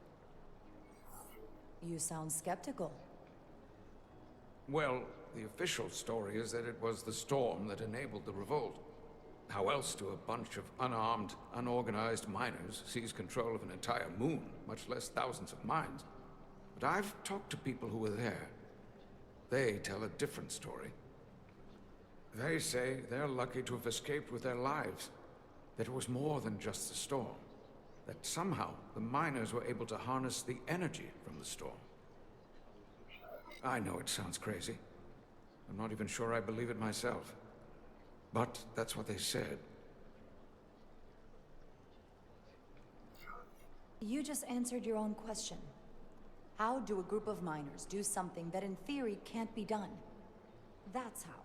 You sound skeptical. Well, the official story is that it was the storm that enabled the revolt. How else do a bunch of unarmed, unorganized miners seize control of an entire moon, much less thousands of mines? But I've talked to people who were there. They tell a different story. They say they're lucky to have escaped with their lives. That it was more than just the storm. That somehow the miners were able to harness the energy from the storm. I know it sounds crazy. I'm not even sure I believe it myself. But that's what they said. You just answered your own question. How do a group of miners do something that in theory can't be done? That's how.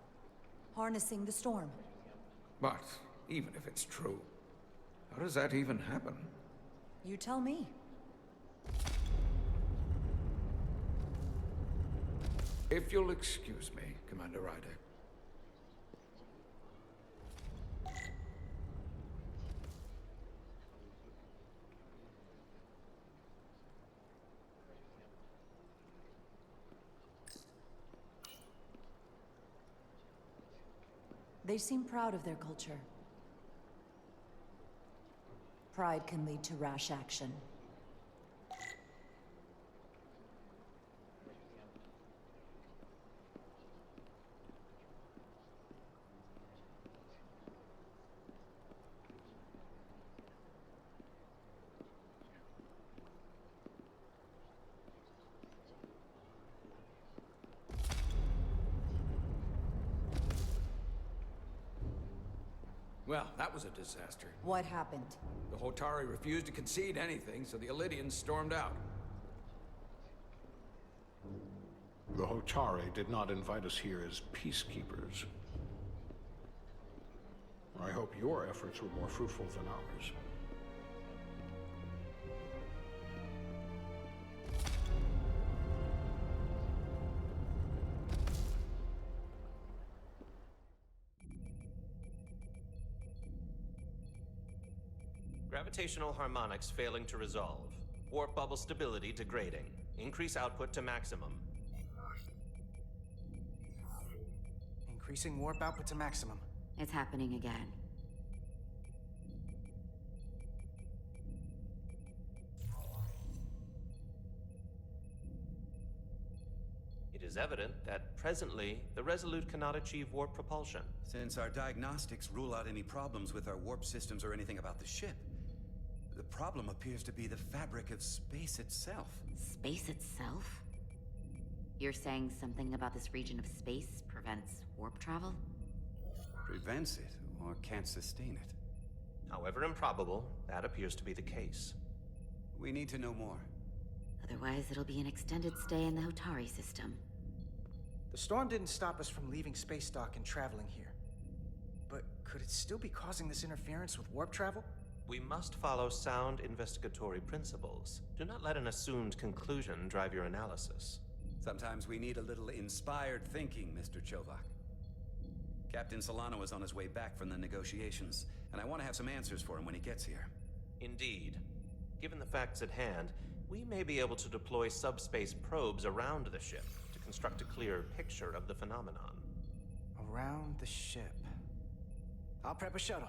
Harnessing the storm. But even if it's true, how does that even happen? You tell me. If you'll excuse me, Commander Ryder. They seem proud of their culture. Pride can lead to rash action. Well, that was a disaster. What happened? The Hotari refused to concede anything, so the Elidians stormed out. The Hotari did not invite us here as peacekeepers. I hope your efforts were more fruitful than ours. Gravitational harmonics failing to resolve. Warp bubble stability degrading. Increase output to maximum. Increasing warp output to maximum. It's happening again. It is evident that presently the Resolute cannot achieve warp propulsion. Since our diagnostics rule out any problems with our warp systems or anything about the ship, the problem appears to be the fabric of space itself. Space itself? You're saying something about this region of space prevents warp travel? Prevents it, or can't sustain it. However improbable, that appears to be the case. We need to know more. Otherwise, it'll be an extended stay in the Hotari system. The storm didn't stop us from leaving space dock and traveling here. But could it still be causing this interference with warp travel? We must follow sound investigatory principles. Do not let an assumed conclusion drive your analysis. Sometimes we need a little inspired thinking, Mr. Chovak. Captain Solano is on his way back from the negotiations, and I want to have some answers for him when he gets here. Indeed. Given the facts at hand, we may be able to deploy subspace probes around the ship to construct a clear picture of the phenomenon. Around the ship. I'll prep a shuttle.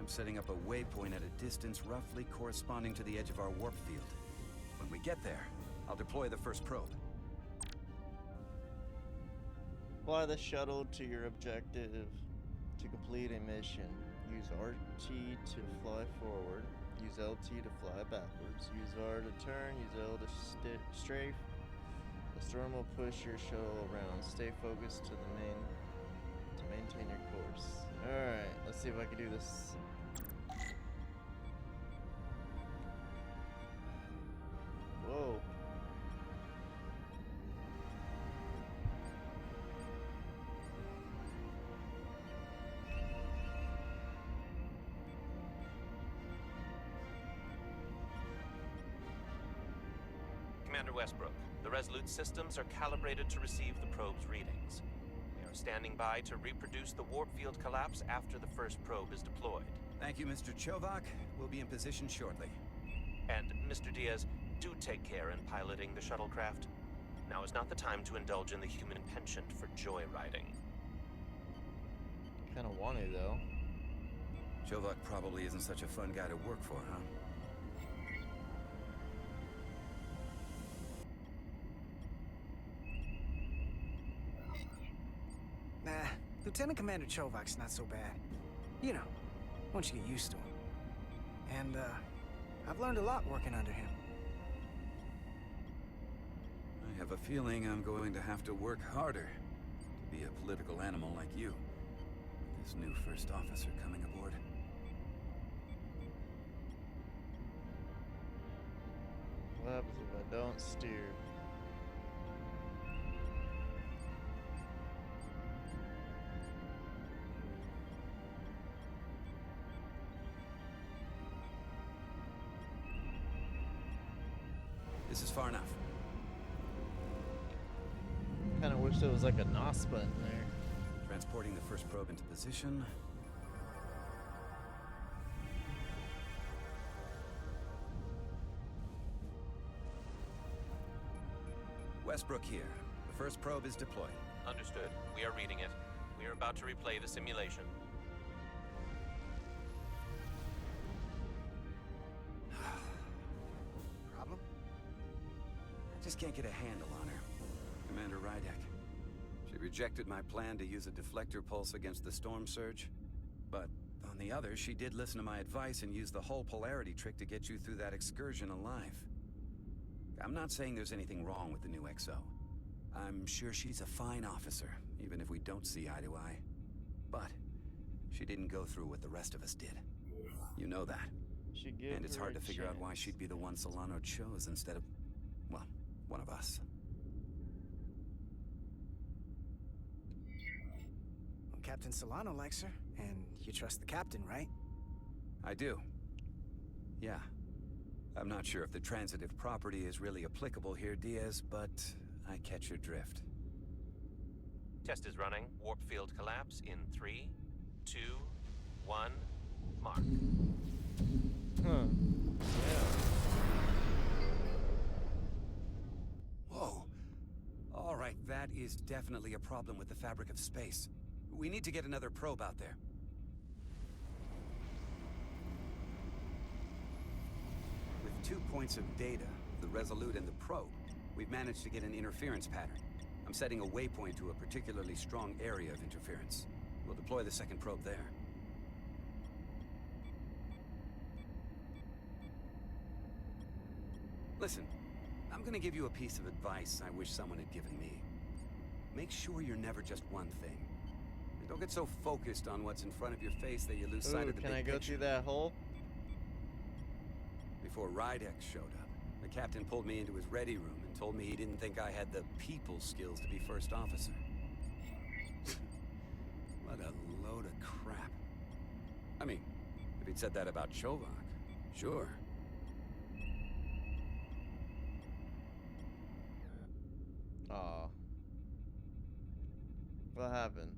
Setting up a waypoint at a distance roughly corresponding to the edge of our warp field. When we get there, I'll deploy the first probe. Fly the shuttle to your objective to complete a mission. Use RT to fly forward. Use LT to fly backwards. Use R to turn. Use L to strafe. The storm will push your shuttle around. Stay focused to maintain your course. Alright, let's see if I can do this. Whoa. Commander Westbrook, the Resolute systems are calibrated to receive the probe's readings. They are standing by to reproduce the warp field collapse after the first probe is deployed. Thank you, Mr. Chovak. We'll be in position shortly. And, Mr. Diaz, Do take care in piloting the shuttlecraft. Now is not the time to indulge in the human penchant for joyriding. Kind of want to, though. Chovak probably isn't such a fun guy to work for, huh? Nah, Lieutenant Commander Chovak's not so bad. You know, once you get used to him. And, I've learned a lot working under him. I have a feeling I'm going to have to work harder to be a political animal like you. This new first officer coming aboard. What happens if I don't steer? This is far enough. Kind of wish there was like a NOS button there. Transporting the first probe into position. Westbrook here. The first probe is deployed. Understood. We are reading it. We are about to replay the simulation. Problem? I just can't get a handle on her. Commander Rydek. She rejected my plan to use a deflector pulse against the storm surge. But on the other, she did listen to my advice and use the whole polarity trick to get you through that excursion alive. I'm not saying there's anything wrong with the new XO. I'm sure she's a fine officer, even if we don't see eye to eye. But she didn't go through what the rest of us did. You know that. And it's hard to figure out why she'd be the one Solano chose instead of, well, one of us. Well, Captain Solano likes her, and you trust the captain, right? I do. Yeah. I'm not sure if the transitive property is really applicable here, Diaz, but I catch your drift. Test is running. Warp field collapse in 3, 2, 1, mark. Huh. Whoa. All right, that is definitely a problem with the fabric of space. We need to get another probe out there. With 2 points of data, the Resolute and the probe, we've managed to get an interference pattern. I'm setting a waypoint to a particularly strong area of interference. We'll deploy the second probe there. Listen, I'm gonna give you a piece of advice I wish someone had given me. Make sure you're never just one thing. And don't get so focused on what's in front of your face that you lose sight of the Can big I go picture. through that hole? Before Rydek showed up, the captain pulled me into his ready room and told me he didn't think I had the people skills to be first officer. What a load of crap. I mean, if he'd said that about Chovak, sure. Aw. What happened?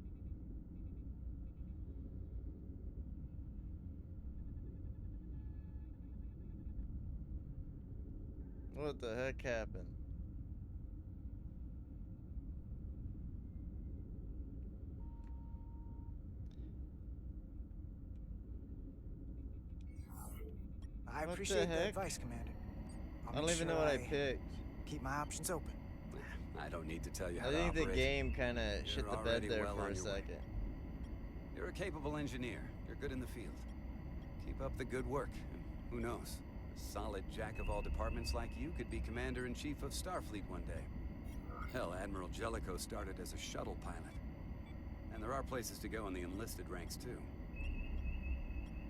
What the heck happened? I What appreciate the the heck? advice, Commander. I don't even know what I picked. Keep my options open. I don't need to tell you how I to think the operate. game kind of shit the bed already there well for on a your way. second. You're a capable engineer. You're good in the field. Keep up the good work. And who knows? A solid jack of all departments like you could be Commander-in-Chief of Starfleet one day. Hell, Admiral Jellicoe started as a shuttle pilot. And there are places to go in the enlisted ranks, too.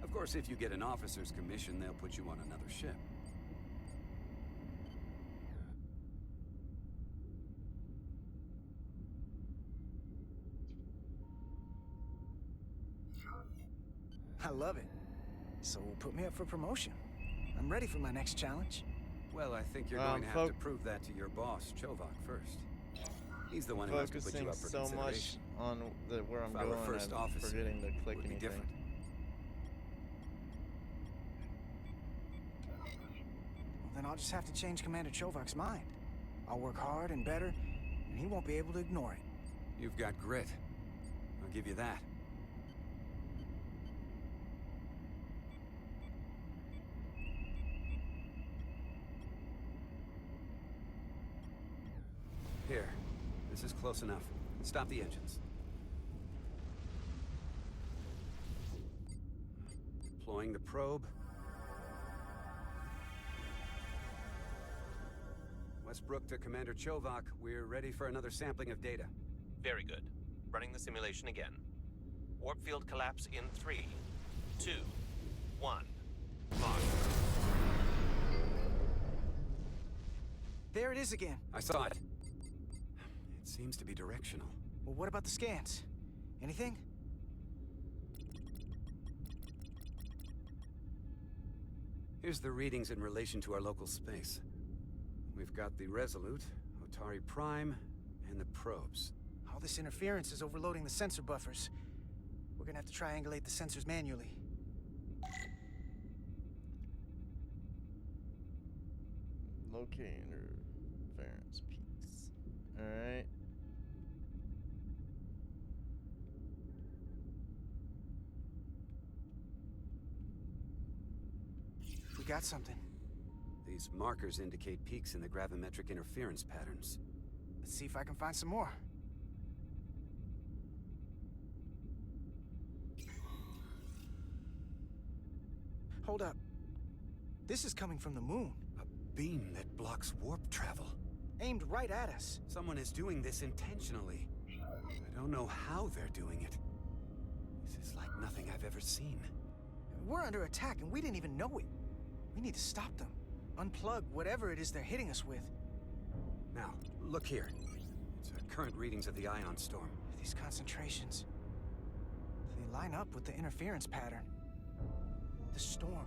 Of course, if you get an officer's commission, they'll put you on another ship. I love it. So put me up for promotion. I'm ready for my next challenge. Well, I think you're going to have to prove that to your boss, Chovak, first. He's the one who has to put you Focusing up for so much consideration. on where I'm If I were going, first I'm officer, forgetting to click would be anything. different. Well, then I'll just have to change Commander Chovak's mind. I'll work hard and better, and he won't be able to ignore it. You've got grit. I'll give you that. Here. This is close enough. Stop the engines. Deploying the probe. Westbrook to Commander Chovak. We're ready for another sampling of data. Very good. Running the simulation again. Warp field collapse in 3, 2, 1. Mark. There it is again. I saw it. It seems to be directional. Well, what about the scans? Anything? Here's the readings in relation to our local space. We've got the Resolute, Otari Prime, and the probes. All this interference is overloading the sensor buffers. We're gonna have to triangulate the sensors manually. Locate interference peaks. Alright. We got something. These markers indicate peaks in the gravimetric interference patterns. Let's see if I can find some more. Hold up. This is coming from the moon. A beam that blocks warp travel. Aimed right at us. Someone is doing this intentionally. I don't know how they're doing it. This is like nothing I've ever seen. We're under attack and we didn't even know it. We need to stop them. Unplug whatever it is they're hitting us with. Now, look here. It's current readings of the ion storm. These concentrations, they line up with the interference pattern. The storm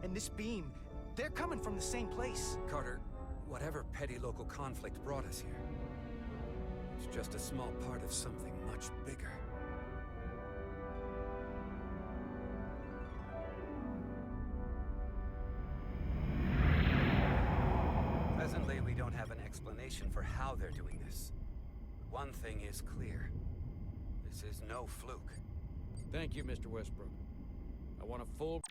and this beam, they're coming from the same place. Carter, whatever petty local conflict brought us here, it's just a small part of something much bigger. Presently, we don't have an explanation for how they're doing this. One thing is clear. This is no fluke. Thank you, Mr. Westbrook. I want a full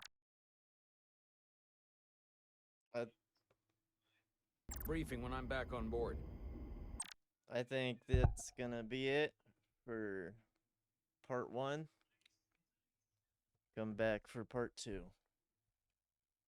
briefing when I'm back on board. I think that's gonna be it for part 1. Come back for part 2.